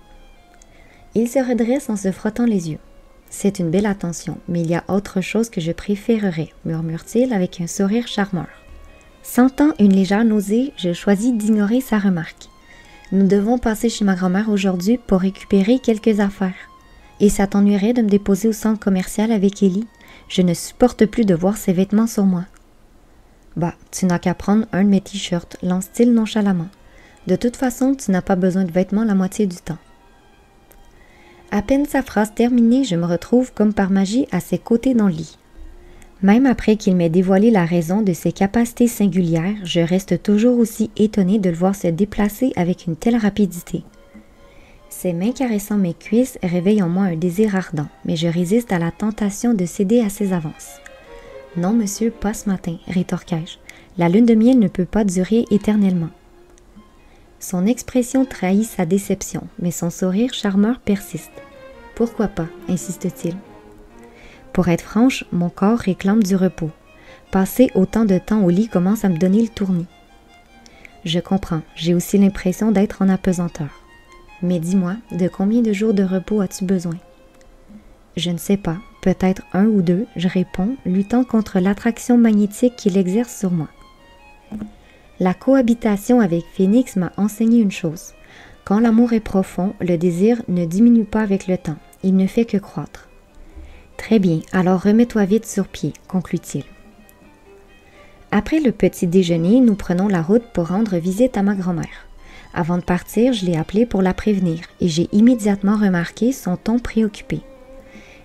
Il se redresse en se frottant les yeux. C'est une belle attention, mais il y a autre chose que je préférerais, murmure-t-il avec un sourire charmeur. Sentant une légère nausée, je choisis d'ignorer sa remarque. Nous devons passer chez ma grand-mère aujourd'hui pour récupérer quelques affaires. Et ça t'ennuierait de me déposer au centre commercial avec Ellie? Je ne supporte plus de voir ses vêtements sur moi. Bah, tu n'as qu'à prendre un de mes t-shirts, lance-t-il nonchalamment. De toute façon, tu n'as pas besoin de vêtements la moitié du temps. À peine sa phrase terminée, je me retrouve comme par magie à ses côtés dans le lit. Même après qu'il m'ait dévoilé la raison de ses capacités singulières, je reste toujours aussi étonnée de le voir se déplacer avec une telle rapidité. Ses mains caressant mes cuisses réveillent en moi un désir ardent, mais je résiste à la tentation de céder à ses avances. « Non, monsieur, pas ce matin, » rétorquai-je. « La lune de miel ne peut pas durer éternellement. » Son expression trahit sa déception, mais son sourire charmeur persiste. « Pourquoi pas ?» insiste-t-il. Pour être franche, mon corps réclame du repos. Passer autant de temps au lit commence à me donner le tournis. Je comprends, j'ai aussi l'impression d'être en apesanteur. Mais dis-moi, de combien de jours de repos as-tu besoin? Je ne sais pas, peut-être 1 ou 2, je réponds, luttant contre l'attraction magnétique qu'il exerce sur moi. La cohabitation avec Phoenix m'a enseigné une chose. Quand l'amour est profond, le désir ne diminue pas avec le temps, il ne fait que croître. Très bien, alors remets-toi vite sur pied, conclut-il. Après le petit déjeuner, nous prenons la route pour rendre visite à ma grand-mère. Avant de partir, je l'ai appelée pour la prévenir et j'ai immédiatement remarqué son ton préoccupé.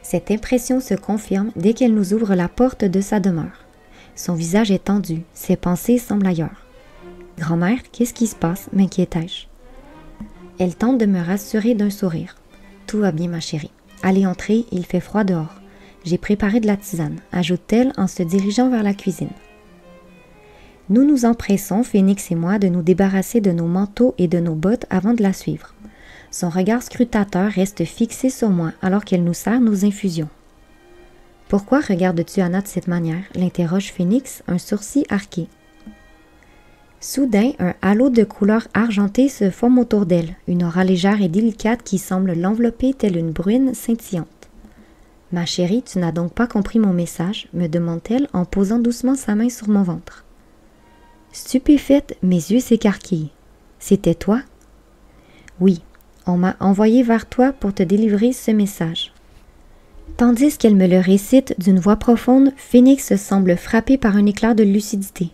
Cette impression se confirme dès qu'elle nous ouvre la porte de sa demeure. Son visage est tendu, ses pensées semblent ailleurs. « Grand-mère, qu'est-ce qui se passe ?» m'inquiétai-je. Elle tente de me rassurer d'un sourire. « Tout va bien, ma chérie. Allez entrer, il fait froid dehors. J'ai préparé de la tisane, ajoute-t-elle en se dirigeant vers la cuisine. Nous nous empressons, Phoenix et moi, de nous débarrasser de nos manteaux et de nos bottes avant de la suivre. Son regard scrutateur reste fixé sur moi alors qu'elle nous sert nos infusions. « Pourquoi regardes-tu Anna de cette manière ?» l'interroge Phoenix, un sourcil arqué. Soudain, un halo de couleur argentée se forme autour d'elle, une aura légère et délicate qui semble l'envelopper telle une bruine scintillante. « Ma chérie, tu n'as donc pas compris mon message ?» me demande-t-elle en posant doucement sa main sur mon ventre. Stupéfaite, mes yeux s'écarquillent. « C'était toi ?»« Oui, on m'a envoyé vers toi pour te délivrer ce message. » Tandis qu'elle me le récite d'une voix profonde, Phoenix semble frappé par un éclair de lucidité.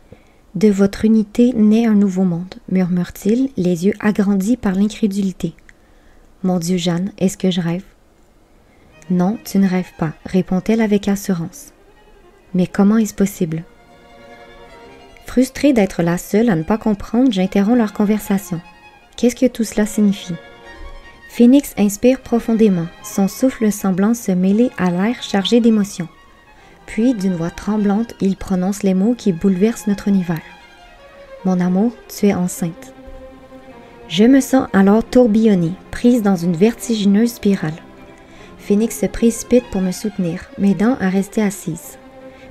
« De votre unité naît un nouveau monde, » murmure-t-il, les yeux agrandis par l'incrédulité. « Mon Dieu, Jeanne, est-ce que je rêve? »« Non, tu ne rêves pas, » répond-elle avec assurance. « Mais comment est-ce possible? » Frustrée d'être la seule à ne pas comprendre, j'interromps leur conversation. Qu'est-ce que tout cela signifie? Phoenix inspire profondément, son souffle semblant se mêler à l'air chargé d'émotions. Puis, d'une voix tremblante, il prononce les mots qui bouleversent notre univers. « Mon amour, tu es enceinte. » Je me sens alors tourbillonnée, prise dans une vertigineuse spirale. Phoenix se précipite pour me soutenir, m'aidant à rester assise.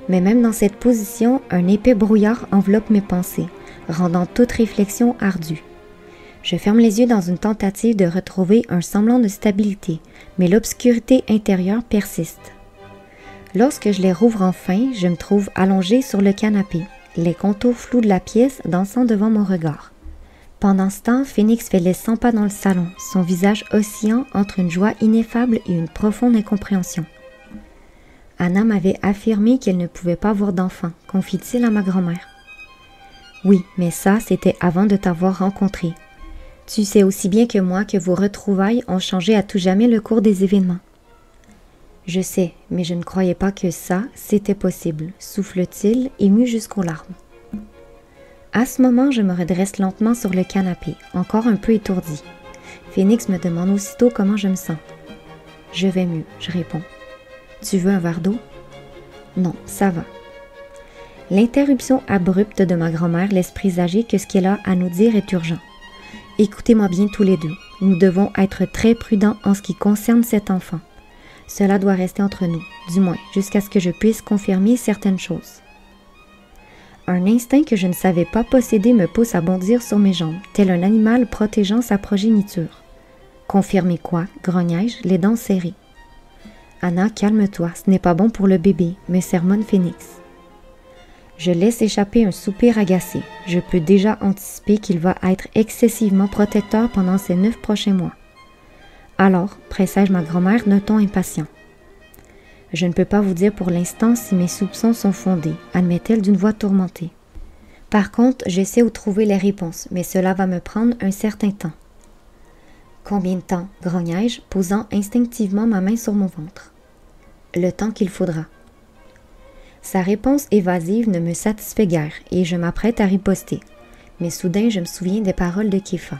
Mais même dans cette position, un épais brouillard enveloppe mes pensées, rendant toute réflexion ardue. Je ferme les yeux dans une tentative de retrouver un semblant de stabilité, mais l'obscurité intérieure persiste. Lorsque je les rouvre enfin, je me trouve allongée sur le canapé, les contours flous de la pièce dansant devant mon regard. Pendant ce temps, Phoenix fait les 100 pas dans le salon, son visage oscillant entre une joie ineffable et une profonde incompréhension. Anna m'avait affirmé qu'elle ne pouvait pas avoir d'enfant, confie-t-il à ma grand-mère. Oui, mais ça, c'était avant de t'avoir rencontré. Tu sais aussi bien que moi que vos retrouvailles ont changé à tout jamais le cours des événements. Je sais, mais je ne croyais pas que ça, c'était possible, souffle-t-il, ému jusqu'aux larmes. À ce moment, je me redresse lentement sur le canapé, encore un peu étourdie. Phoenix me demande aussitôt comment je me sens. Je vais mieux, je réponds. Tu veux un verre d'eau? Non, ça va. L'interruption abrupte de ma grand-mère laisse présager que ce qu'elle a à nous dire est urgent. Écoutez-moi bien tous les deux. Nous devons être très prudents en ce qui concerne cet enfant. Cela doit rester entre nous, du moins, jusqu'à ce que je puisse confirmer certaines choses. Un instinct que je ne savais pas posséder me pousse à bondir sur mes jambes, tel un animal protégeant sa progéniture. Confirmer quoi? Grognai-je, les dents serrées. Anna, calme-toi, ce n'est pas bon pour le bébé, me sermonne Phoenix. Je laisse échapper un soupir agacé. Je peux déjà anticiper qu'il va être excessivement protecteur pendant ces 9 prochains mois. Alors, pressai-je ma grand-mère d'un ton impatient. Je ne peux pas vous dire pour l'instant si mes soupçons sont fondés, admet-elle d'une voix tourmentée. Par contre, je sais où trouver les réponses, mais cela va me prendre un certain temps. Combien de temps, grognai-je, posant instinctivement ma main sur mon ventre. Le temps qu'il faudra. Sa réponse évasive ne me satisfait guère et je m'apprête à riposter. Mais soudain, je me souviens des paroles de Kefa.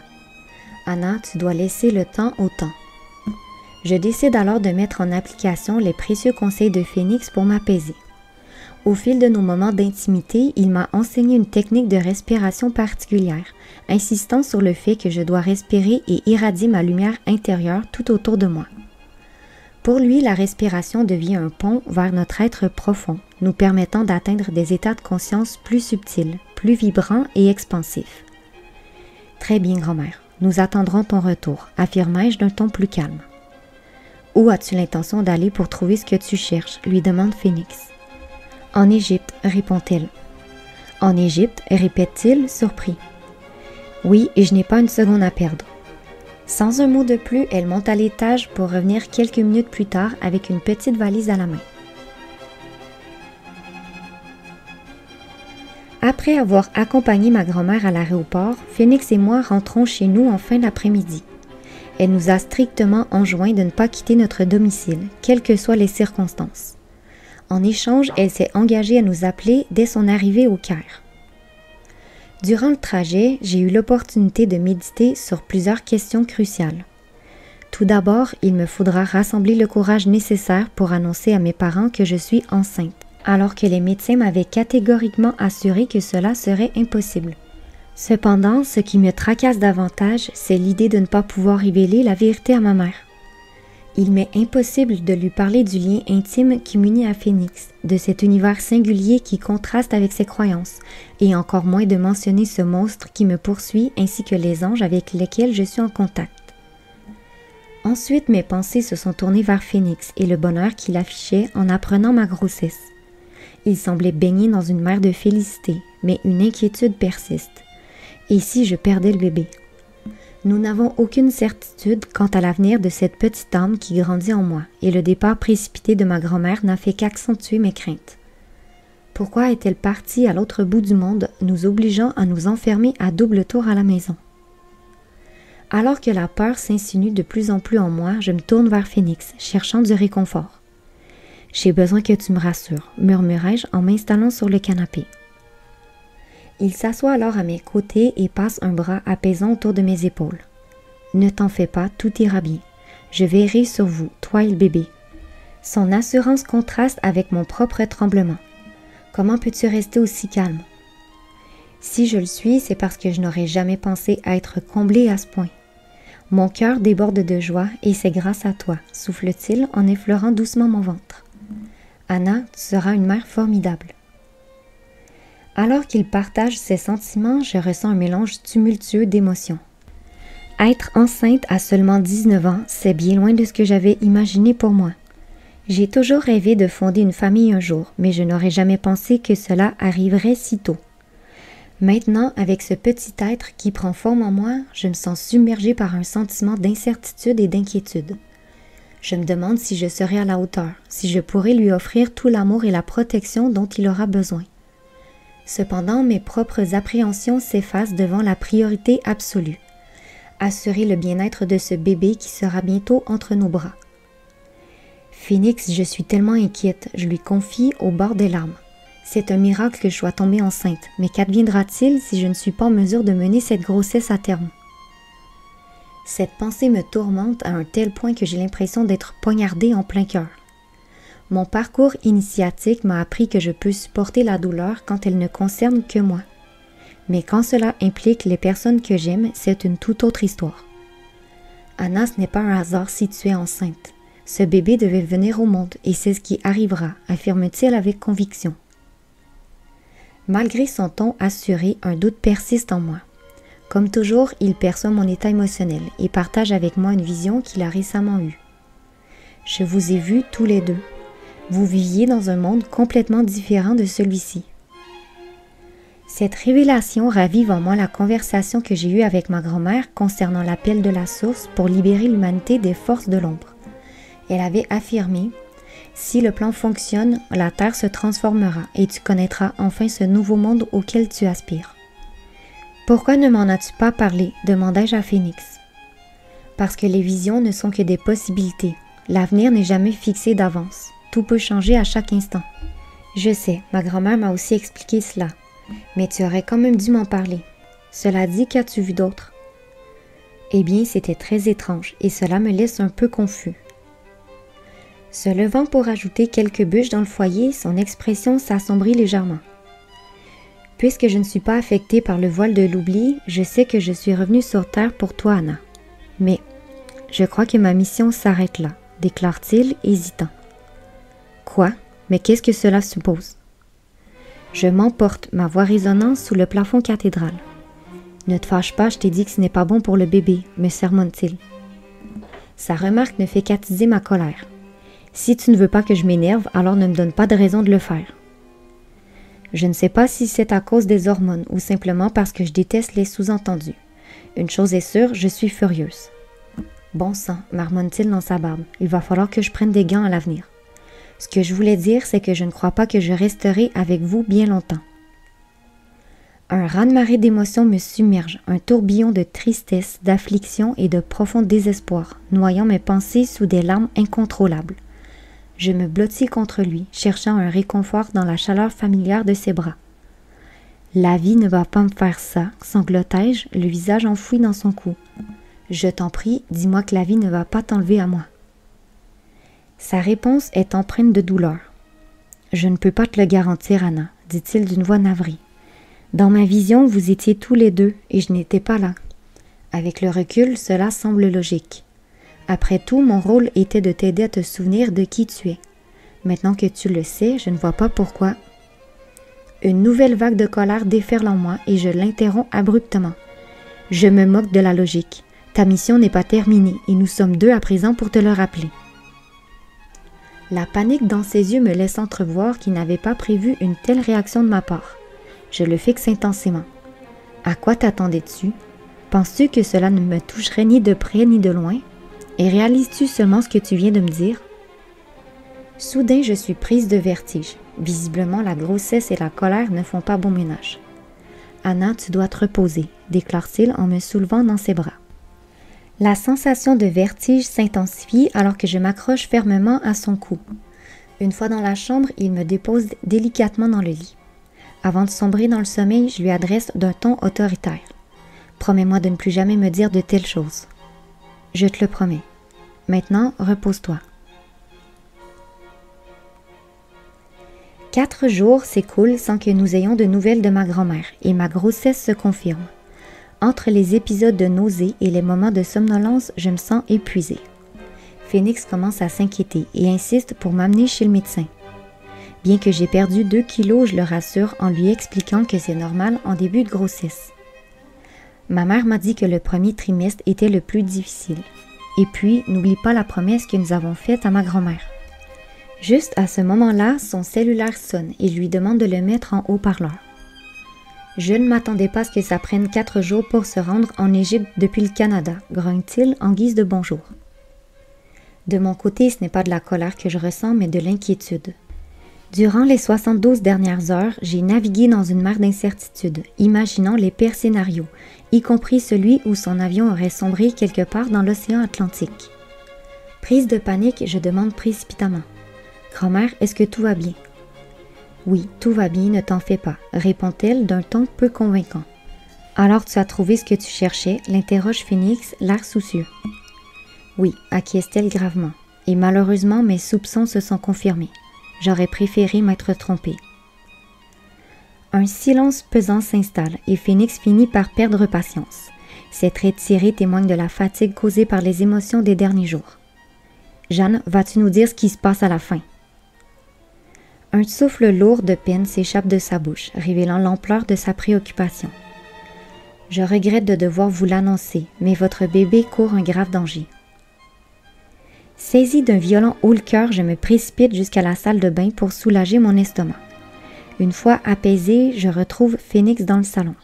Anna, tu dois laisser le temps au temps. Je décide alors de mettre en application les précieux conseils de Phoenix pour m'apaiser. Au fil de nos moments d'intimité, il m'a enseigné une technique de respiration particulière, insistant sur le fait que je dois respirer et irradier ma lumière intérieure tout autour de moi. Pour lui, la respiration devient un pont vers notre être profond, nous permettant d'atteindre des états de conscience plus subtils, plus vibrants et expansifs. Très bien, grand-mère, nous attendrons ton retour, affirmai-je d'un ton plus calme. Où as-tu l'intention d'aller pour trouver ce que tu cherches, lui demande Phoenix. En Égypte, répond-elle. En Égypte, répète-t-il, surpris. Oui, et je n'ai pas une seconde à perdre. Sans un mot de plus, elle monte à l'étage pour revenir quelques minutes plus tard avec une petite valise à la main. Après avoir accompagné ma grand-mère à l'aéroport, Phoenix et moi rentrons chez nous en fin d'après-midi. Elle nous a strictement enjoint de ne pas quitter notre domicile, quelles que soient les circonstances. En échange, elle s'est engagée à nous appeler dès son arrivée au Caire. Durant le trajet, j'ai eu l'opportunité de méditer sur plusieurs questions cruciales. Tout d'abord, il me faudra rassembler le courage nécessaire pour annoncer à mes parents que je suis enceinte, alors que les médecins m'avaient catégoriquement assuré que cela serait impossible. Cependant, ce qui me tracasse davantage, c'est l'idée de ne pas pouvoir révéler la vérité à ma mère. Il m'est impossible de lui parler du lien intime qui m'unit à Phoenix, de cet univers singulier qui contraste avec ses croyances, et encore moins de mentionner ce monstre qui me poursuit ainsi que les anges avec lesquels je suis en contact. Ensuite, mes pensées se sont tournées vers Phoenix et le bonheur qu'il affichait en apprenant ma grossesse. Il semblait baigner dans une mer de félicité, mais une inquiétude persiste. Et si je perdais le bébé? Nous n'avons aucune certitude quant à l'avenir de cette petite âme qui grandit en moi, et le départ précipité de ma grand-mère n'a fait qu'accentuer mes craintes. Pourquoi est-elle partie à l'autre bout du monde, nous obligeant à nous enfermer à double tour à la maison? Alors que la peur s'insinue de plus en plus en moi, je me tourne vers Phoenix, cherchant du réconfort. « J'ai besoin que tu me rassures », murmurai-je en m'installant sur le canapé. Il s'assoit alors à mes côtés et passe un bras apaisant autour de mes épaules. « Ne t'en fais pas, tout ira bien. Je veillerai sur vous, toi et le bébé. » Son assurance contraste avec mon propre tremblement. Comment peux-tu rester aussi calme? Si je le suis, c'est parce que je n'aurais jamais pensé être comblée à ce point. Mon cœur déborde de joie et c'est grâce à toi, souffle-t-il en effleurant doucement mon ventre. Anna, tu seras une mère formidable. Alors qu'il partage ses sentiments, je ressens un mélange tumultueux d'émotions. Être enceinte à seulement 19 ans, c'est bien loin de ce que j'avais imaginé pour moi. J'ai toujours rêvé de fonder une famille un jour, mais je n'aurais jamais pensé que cela arriverait si tôt. Maintenant, avec ce petit être qui prend forme en moi, je me sens submergée par un sentiment d'incertitude et d'inquiétude. Je me demande si je serai à la hauteur, si je pourrai lui offrir tout l'amour et la protection dont il aura besoin. Cependant, mes propres appréhensions s'effacent devant la priorité absolue. Assurer le bien-être de ce bébé qui sera bientôt entre nos bras. Phoenix, je suis tellement inquiète, je lui confie au bord des larmes. C'est un miracle que je sois tombée enceinte, mais qu'adviendra-t-il si je ne suis pas en mesure de mener cette grossesse à terme? Cette pensée me tourmente à un tel point que j'ai l'impression d'être poignardée en plein cœur. Mon parcours initiatique m'a appris que je peux supporter la douleur quand elle ne concerne que moi. Mais quand cela implique les personnes que j'aime, c'est une toute autre histoire. Anna, ce n'est pas un hasard si tu es enceinte. Ce bébé devait venir au monde et c'est ce qui arrivera, affirme-t-il avec conviction. Malgré son ton assuré, un doute persiste en moi. Comme toujours, il perçoit mon état émotionnel et partage avec moi une vision qu'il a récemment eue. Je vous ai vus tous les deux. Vous viviez dans un monde complètement différent de celui-ci. Cette révélation ravive en moi la conversation que j'ai eue avec ma grand-mère concernant l'appel de la source pour libérer l'humanité des forces de l'ombre. Elle avait affirmé « Si le plan fonctionne, la Terre se transformera et tu connaîtras enfin ce nouveau monde auquel tu aspires. » Pourquoi ne m'en as-tu pas parlé? Demandai-je à Phénix. Parce que les visions ne sont que des possibilités. L'avenir n'est jamais fixé d'avance. Tout peut changer à chaque instant. Je sais, ma grand-mère m'a aussi expliqué cela. Mais tu aurais quand même dû m'en parler. Cela dit, qu'as-tu vu d'autre? Eh bien, c'était très étrange et cela me laisse un peu confus. Se levant pour ajouter quelques bûches dans le foyer, son expression s'assombrit légèrement. Puisque je ne suis pas affectée par le voile de l'oubli, je sais que je suis revenue sur Terre pour toi, Anna. Mais je crois que ma mission s'arrête là, déclare-t-il, hésitant. Quoi? Mais qu'est-ce que cela suppose? Je m'emporte, ma voix résonnant sous le plafond cathédral. Ne te fâche pas, je t'ai dit que ce n'est pas bon pour le bébé, me sermonne-t-il. Sa remarque ne fait qu'attiser ma colère. Si tu ne veux pas que je m'énerve, alors ne me donne pas de raison de le faire. Je ne sais pas si c'est à cause des hormones ou simplement parce que je déteste les sous-entendus. Une chose est sûre, je suis furieuse. Bon sang, marmonne-t-il dans sa barbe, il va falloir que je prenne des gants à l'avenir. Ce que je voulais dire, c'est que je ne crois pas que je resterai avec vous bien longtemps. Un raz-de-marée d'émotions me submerge, un tourbillon de tristesse, d'affliction et de profond désespoir, noyant mes pensées sous des larmes incontrôlables. Je me blottis contre lui, cherchant un réconfort dans la chaleur familière de ses bras. « La vie ne va pas me faire ça, sanglotai-je, le visage enfoui dans son cou. Je t'en prie, dis-moi que la vie ne va pas t'enlever à moi. » Sa réponse est empreinte de douleur. « Je ne peux pas te le garantir, Anna, dit-il d'une voix navrée. Dans ma vision, vous étiez tous les deux et je n'étais pas là. Avec le recul, cela semble logique. Après tout, mon rôle était de t'aider à te souvenir de qui tu es. Maintenant que tu le sais, je ne vois pas pourquoi. » Une nouvelle vague de colère déferle en moi et je l'interromps abruptement. « Je me moque de la logique. Ta mission n'est pas terminée et nous sommes deux à présent pour te le rappeler. » La panique dans ses yeux me laisse entrevoir qu'il n'avait pas prévu une telle réaction de ma part. Je le fixe intensément. « À quoi t'attendais-tu? Penses-tu que cela ne me toucherait ni de près ni de loin? Et réalises-tu seulement ce que tu viens de me dire? » Soudain, je suis prise de vertige. Visiblement, la grossesse et la colère ne font pas bon ménage. « Anna, tu dois te reposer, » déclare-t-il en me soulevant dans ses bras. La sensation de vertige s'intensifie alors que je m'accroche fermement à son cou. Une fois dans la chambre, il me dépose délicatement dans le lit. Avant de sombrer dans le sommeil, je lui adresse d'un ton autoritaire. « Promets-moi de ne plus jamais me dire de telles choses. »« Je te le promets. Maintenant, repose-toi. » 4 jours s'écoulent sans que nous ayons de nouvelles de ma grand-mère et ma grossesse se confirme. Entre les épisodes de nausées et les moments de somnolence, je me sens épuisée. Phénix commence à s'inquiéter et insiste pour m'amener chez le médecin. Bien que j'ai perdu 2 kilos, je le rassure en lui expliquant que c'est normal en début de grossesse. Ma mère m'a dit que le premier trimestre était le plus difficile. Et puis, n'oublie pas la promesse que nous avons faite à ma grand-mère. Juste à ce moment-là, son cellulaire sonne et je lui demande de le mettre en haut-parleur. Je ne m'attendais pas à ce que ça prenne 4 jours pour se rendre en Égypte depuis le Canada, grogne-t-il en guise de bonjour. De mon côté, ce n'est pas de la colère que je ressens, mais de l'inquiétude. Durant les 72 dernières heures, j'ai navigué dans une mer d'incertitude, imaginant les pires scénarios, y compris celui où son avion aurait sombré quelque part dans l'océan Atlantique. Prise de panique, je demande précipitamment. « Grand-mère, est-ce que tout va bien? » « Oui, tout va bien, ne t'en fais pas, » répond-elle d'un ton peu convaincant. « Alors tu as trouvé ce que tu cherchais ?» l'interroge Phénix, l'air soucieux. « Oui, » acquiesce-t-elle gravement, et malheureusement mes soupçons se sont confirmés. J'aurais préféré m'être trompée. Un silence pesant s'installe et Phénix finit par perdre patience. Ses traits tirés témoignent de la fatigue causée par les émotions des derniers jours. « Jeanne, vas-tu nous dire ce qui se passe à la fin? » Un souffle lourd de peine s'échappe de sa bouche, révélant l'ampleur de sa préoccupation. « Je regrette de devoir vous l'annoncer, mais votre bébé court un grave danger. » Saisie d'un violent haut-le-cœur, je me précipite jusqu'à la salle de bain pour soulager mon estomac. Une fois apaisée, je retrouve Phoenix dans le salon.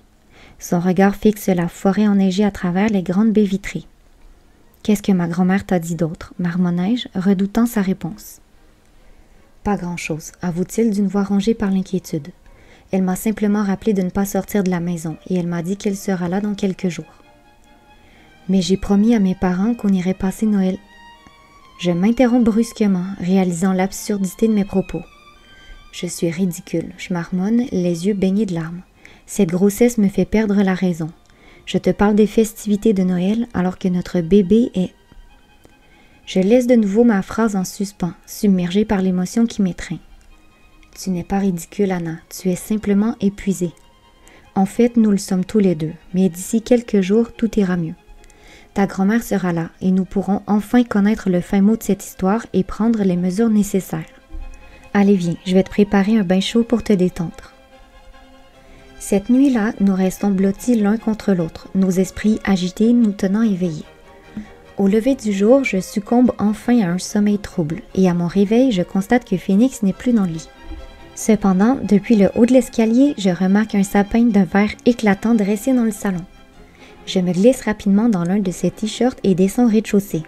Son regard fixe la forêt enneigée à travers les grandes baies vitrées. « Qu'est-ce que ma grand-mère t'a dit d'autre » marmonnai-je, redoutant sa réponse. « Pas grand-chose » avoue-t-il d'une voix rongée par l'inquiétude. Elle m'a simplement rappelé de ne pas sortir de la maison et elle m'a dit qu'elle sera là dans quelques jours. Mais j'ai promis à mes parents qu'on irait passer Noël. Je m'interromps brusquement, réalisant l'absurdité de mes propos. Je suis ridicule, je marmonne, les yeux baignés de larmes. Cette grossesse me fait perdre la raison. Je te parle des festivités de Noël alors que notre bébé est... Je laisse de nouveau ma phrase en suspens, submergée par l'émotion qui m'étreint. Tu n'es pas ridicule, Anna, tu es simplement épuisée. En fait, nous le sommes tous les deux, mais d'ici quelques jours, tout ira mieux. Ta grand-mère sera là et nous pourrons enfin connaître le fin mot de cette histoire et prendre les mesures nécessaires. Allez, viens, je vais te préparer un bain chaud pour te détendre. Cette nuit-là, nous restons blottis l'un contre l'autre, nos esprits agités nous tenant éveillés. Au lever du jour, je succombe enfin à un sommeil trouble et à mon réveil, je constate que Phoenix n'est plus dans le lit. Cependant, depuis le haut de l'escalier, je remarque un sapin d'un vert éclatant dressé dans le salon. Je me glisse rapidement dans l'un de ses t-shirts et descends au rez-de-chaussée.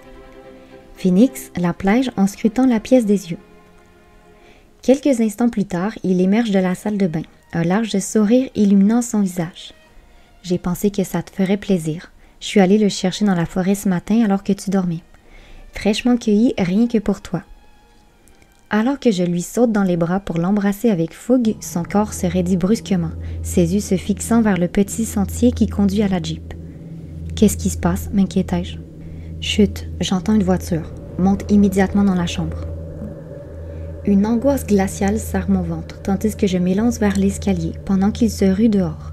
Phoenix la plège en scrutant la pièce des yeux. Quelques instants plus tard, il émerge de la salle de bain, un large sourire illuminant son visage. J'ai pensé que ça te ferait plaisir. Je suis allée le chercher dans la forêt ce matin alors que tu dormais. Fraîchement cueilli, rien que pour toi. Alors que je lui saute dans les bras pour l'embrasser avec fougue, son corps se raidit brusquement, ses yeux se fixant vers le petit sentier qui conduit à la Jeep. « Qu'est-ce qui se passe » m'inquiétai-je. « Chut, j'entends une voiture. Monte immédiatement dans la chambre. » Une angoisse glaciale serre mon ventre, tandis que je m'élance vers l'escalier, pendant qu'il se rue dehors.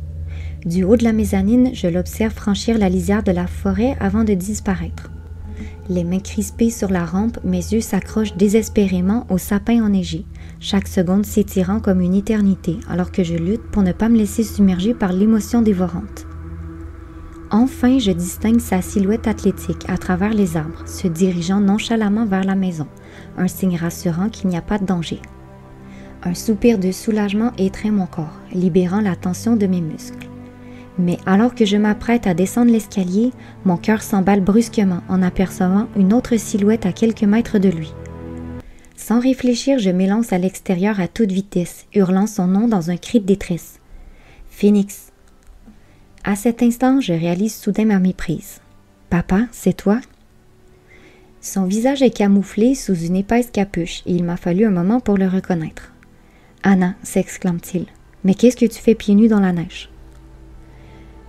Du haut de la mezzanine, je l'observe franchir la lisière de la forêt avant de disparaître. Les mains crispées sur la rampe, mes yeux s'accrochent désespérément au sapin enneigé, chaque seconde s'étirant comme une éternité, alors que je lutte pour ne pas me laisser submerger par l'émotion dévorante. Enfin, je distingue sa silhouette athlétique à travers les arbres, se dirigeant nonchalamment vers la maison, un signe rassurant qu'il n'y a pas de danger. Un soupir de soulagement étreint mon corps, libérant la tension de mes muscles. Mais alors que je m'apprête à descendre l'escalier, mon cœur s'emballe brusquement en apercevant une autre silhouette à quelques mètres de lui. Sans réfléchir, je m'élance à l'extérieur à toute vitesse, hurlant son nom dans un cri de détresse. « Phoenix !» À cet instant, je réalise soudain ma méprise. « Papa, c'est toi ?» Son visage est camouflé sous une épaisse capuche et il m'a fallu un moment pour le reconnaître. « Anna !» s'exclame-t-il. « Mais qu'est-ce que tu fais pieds nus dans la neige ?»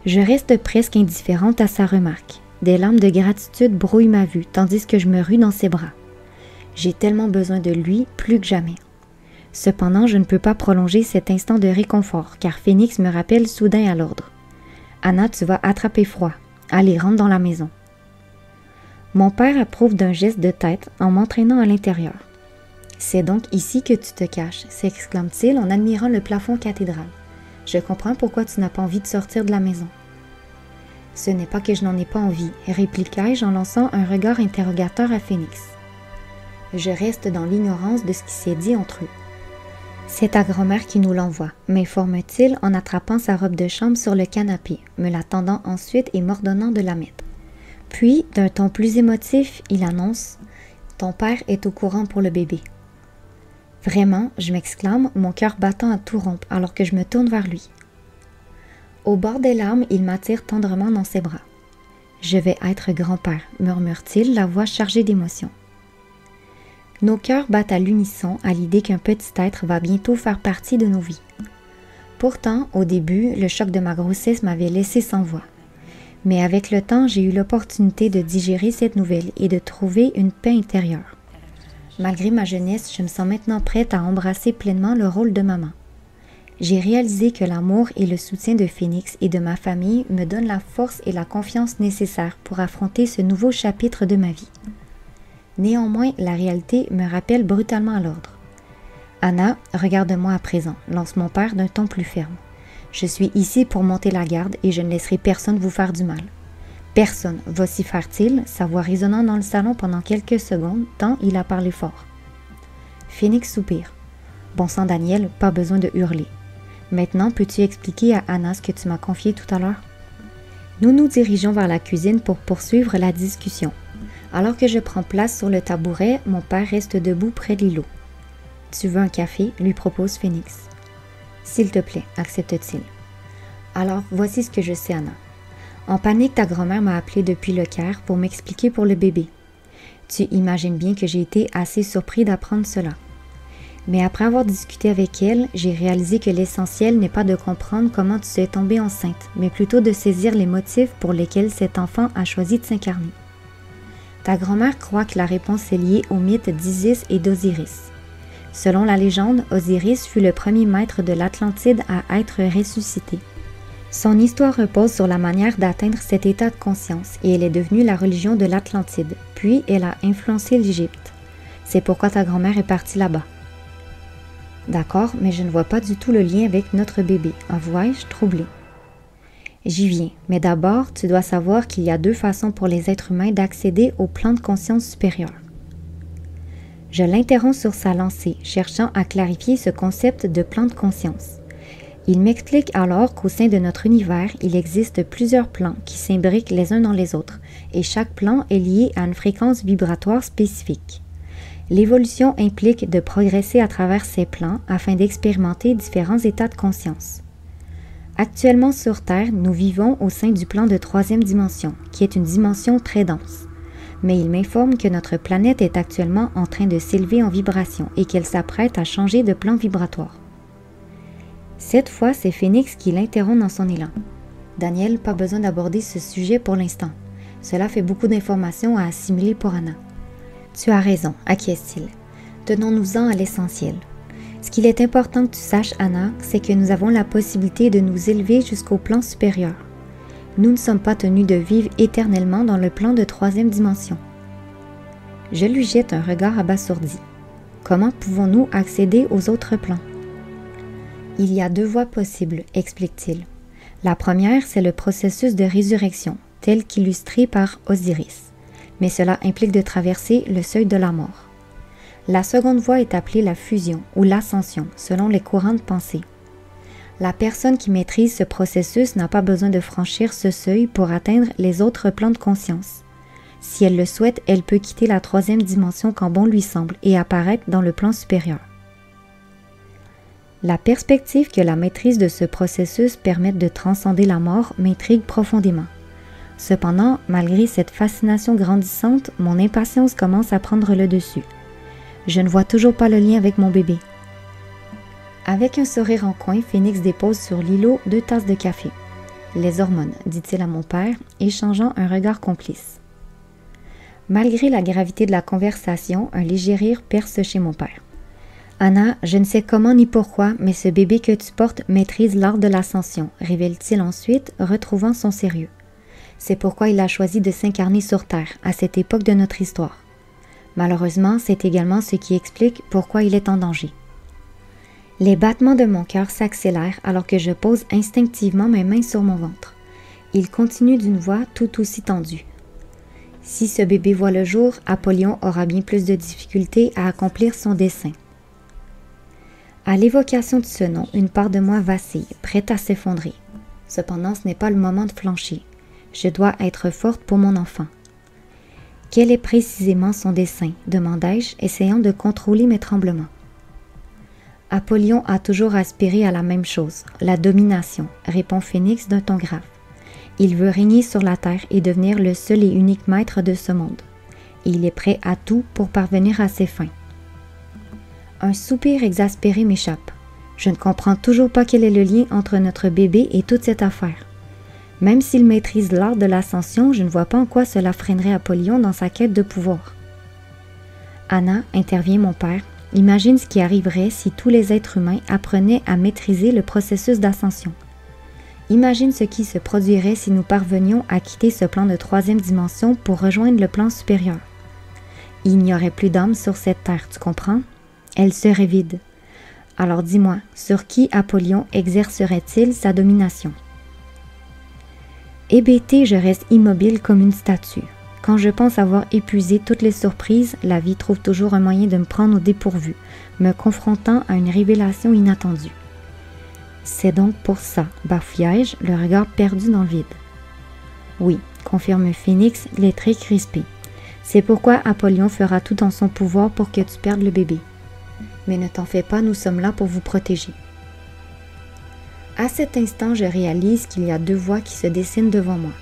Je reste presque indifférente à sa remarque. Des larmes de gratitude brouillent ma vue, tandis que je me rue dans ses bras. J'ai tellement besoin de lui, plus que jamais. Cependant, je ne peux pas prolonger cet instant de réconfort, car Phoenix me rappelle soudain à l'ordre. « Anna, tu vas attraper froid. Allez, rentre dans la maison. » Mon père approuve d'un geste de tête en m'entraînant à l'intérieur. « C'est donc ici que tu te caches » s'exclame-t-il en admirant le plafond cathédral. « Je comprends pourquoi tu n'as pas envie de sortir de la maison. » « Ce n'est pas que je n'en ai pas envie, répliquai-je en lançant un regard interrogateur à Phoenix. Je reste dans l'ignorance de ce qui s'est dit entre eux. « C'est ta grand-mère qui nous l'envoie, m'informe-t-il en attrapant sa robe de chambre sur le canapé, me la tendant ensuite et m'ordonnant de la mettre. Puis, d'un ton plus émotif, il annonce « Ton père est au courant pour le bébé. » Vraiment, je m'exclame, mon cœur battant à tout rompre alors que je me tourne vers lui. Au bord des larmes, il m'attire tendrement dans ses bras. « Je vais être grand-père » murmure-t-il, la voix chargée d'émotion. Nos cœurs battent à l'unisson à l'idée qu'un petit être va bientôt faire partie de nos vies. Pourtant, au début, le choc de ma grossesse m'avait laissé sans voix. Mais avec le temps, j'ai eu l'opportunité de digérer cette nouvelle et de trouver une paix intérieure. Malgré ma jeunesse, je me sens maintenant prête à embrasser pleinement le rôle de maman. J'ai réalisé que l'amour et le soutien de Phoenix et de ma famille me donnent la force et la confiance nécessaires pour affronter ce nouveau chapitre de ma vie. Néanmoins, la réalité me rappelle brutalement à l'ordre. « Anna, regarde-moi à présent » lance mon père d'un ton plus ferme. « Je suis ici pour monter la garde et je ne laisserai personne vous faire du mal. »« Personne » vocifère-t-il, sa voix résonnant dans le salon pendant quelques secondes, tant il a parlé fort. Phoenix soupire. « Bon sang Daniel, pas besoin de hurler. Maintenant, peux-tu expliquer à Anna ce que tu m'as confié tout à l'heure? Nous nous dirigeons vers la cuisine pour poursuivre la discussion. Alors que je prends place sur le tabouret, mon père reste debout près de l'îlot. « Tu veux un café ?» lui propose Phoenix. « S'il te plaît, accepte-t-il. » Alors, voici ce que je sais, Anna. En panique, ta grand-mère m'a appelé depuis le Caire pour m'expliquer pour le bébé. Tu imagines bien que j'ai été assez surpris d'apprendre cela. Mais après avoir discuté avec elle, j'ai réalisé que l'essentiel n'est pas de comprendre comment tu es tombée enceinte, mais plutôt de saisir les motifs pour lesquels cet enfant a choisi de s'incarner. Ta grand-mère croit que la réponse est liée au mythe d'Isis et d'Osiris. Selon la légende, Osiris fut le premier maître de l'Atlantide à être ressuscité. Son histoire repose sur la manière d'atteindre cet état de conscience et elle est devenue la religion de l'Atlantide, puis elle a influencé l'Égypte. C'est pourquoi ta grand-mère est partie là-bas. D'accord, mais je ne vois pas du tout le lien avec notre bébé, avouai-je, troublé. J'y viens, mais d'abord, tu dois savoir qu'il y a deux façons pour les êtres humains d'accéder au plan de conscience supérieur. Je l'interromps sur sa lancée, cherchant à clarifier ce concept de plan de conscience. Il m'explique alors qu'au sein de notre univers, il existe plusieurs plans qui s'imbriquent les uns dans les autres, et chaque plan est lié à une fréquence vibratoire spécifique. L'évolution implique de progresser à travers ces plans afin d'expérimenter différents états de conscience. Actuellement sur Terre, nous vivons au sein du plan de troisième dimension, qui est une dimension très dense. Mais il m'informe que notre planète est actuellement en train de s'élever en vibration et qu'elle s'apprête à changer de plan vibratoire. Cette fois, c'est Phoenix qui l'interrompt dans son élan. « Daniel, pas besoin d'aborder ce sujet pour l'instant. Cela fait beaucoup d'informations à assimiler pour Anna. » « Tu as raison, acquiesce-t-il. Tenons-nous-en à l'essentiel. Ce qu'il est important que tu saches, Anna, c'est que nous avons la possibilité de nous élever jusqu'au plan supérieur. Nous ne sommes pas tenus de vivre éternellement dans le plan de troisième dimension. » Je lui jette un regard abasourdi. Comment pouvons-nous accéder aux autres plans? Il y a deux voies possibles, explique-t-il. La première, c'est le processus de résurrection, tel qu'illustré par Osiris. Mais cela implique de traverser le seuil de la mort. La seconde voie est appelée la fusion ou l'ascension, selon les courants de pensée. La personne qui maîtrise ce processus n'a pas besoin de franchir ce seuil pour atteindre les autres plans de conscience. Si elle le souhaite, elle peut quitter la troisième dimension quand bon lui semble et apparaître dans le plan supérieur. La perspective que la maîtrise de ce processus permette de transcender la mort m'intrigue profondément. Cependant, malgré cette fascination grandissante, mon impatience commence à prendre le dessus. Je ne vois toujours pas le lien avec mon bébé. Avec un sourire en coin, Phoenix dépose sur l'îlot 2 tasses de café. « Les hormones », dit-il à mon père, échangeant un regard complice. Malgré la gravité de la conversation, un léger rire perce chez mon père. « Anna, je ne sais comment ni pourquoi, mais ce bébé que tu portes maîtrise l'art de l'ascension », révèle-t-il ensuite, retrouvant son sérieux. C'est pourquoi il a choisi de s'incarner sur Terre, à cette époque de notre histoire. Malheureusement, c'est également ce qui explique pourquoi il est en danger. Les battements de mon cœur s'accélèrent alors que je pose instinctivement mes mains sur mon ventre. Il continue d'une voix tout aussi tendue. Si ce bébé voit le jour, Apollyon aura bien plus de difficultés à accomplir son dessein. À l'évocation de ce nom, une part de moi vacille, prête à s'effondrer. Cependant, ce n'est pas le moment de flancher. Je dois être forte pour mon enfant. Quel est précisément son dessein? Demandai-je, essayant de contrôler mes tremblements. Apollyon a toujours aspiré à la même chose, la domination, répond Phoenix d'un ton grave. Il veut régner sur la terre et devenir le seul et unique maître de ce monde. Et il est prêt à tout pour parvenir à ses fins. Un soupir exaspéré m'échappe. Je ne comprends toujours pas quel est le lien entre notre bébé et toute cette affaire. Même s'il maîtrise l'art de l'ascension, je ne vois pas en quoi cela freinerait Apollyon dans sa quête de pouvoir. Anna, intervient mon père, imagine ce qui arriverait si tous les êtres humains apprenaient à maîtriser le processus d'ascension. Imagine ce qui se produirait si nous parvenions à quitter ce plan de troisième dimension pour rejoindre le plan supérieur. Il n'y aurait plus d'âme sur cette terre, tu comprends? Elle serait vide. Alors dis-moi, sur qui Apollyon exercerait-il sa domination? Hébété, je reste immobile comme une statue. Quand je pense avoir épuisé toutes les surprises, la vie trouve toujours un moyen de me prendre au dépourvu, me confrontant à une révélation inattendue. C'est donc pour ça, bafouillai-je, le regard perdu dans le vide. Oui, confirme Phénix, les traits crispés. C'est pourquoi Apollyon fera tout en son pouvoir pour que tu perdes le bébé. Mais ne t'en fais pas, nous sommes là pour vous protéger. À cet instant, je réalise qu'il y a deux voies qui se dessinent devant moi.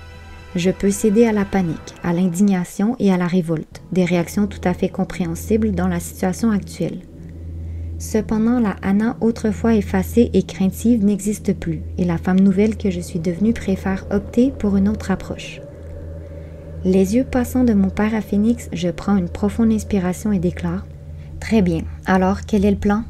Je peux céder à la panique, à l'indignation et à la révolte, des réactions tout à fait compréhensibles dans la situation actuelle. Cependant, la Anna autrefois effacée et craintive n'existe plus, et la femme nouvelle que je suis devenue préfère opter pour une autre approche. Les yeux passant de mon père à Phénix, je prends une profonde inspiration et déclare « Très bien, alors quel est le plan ?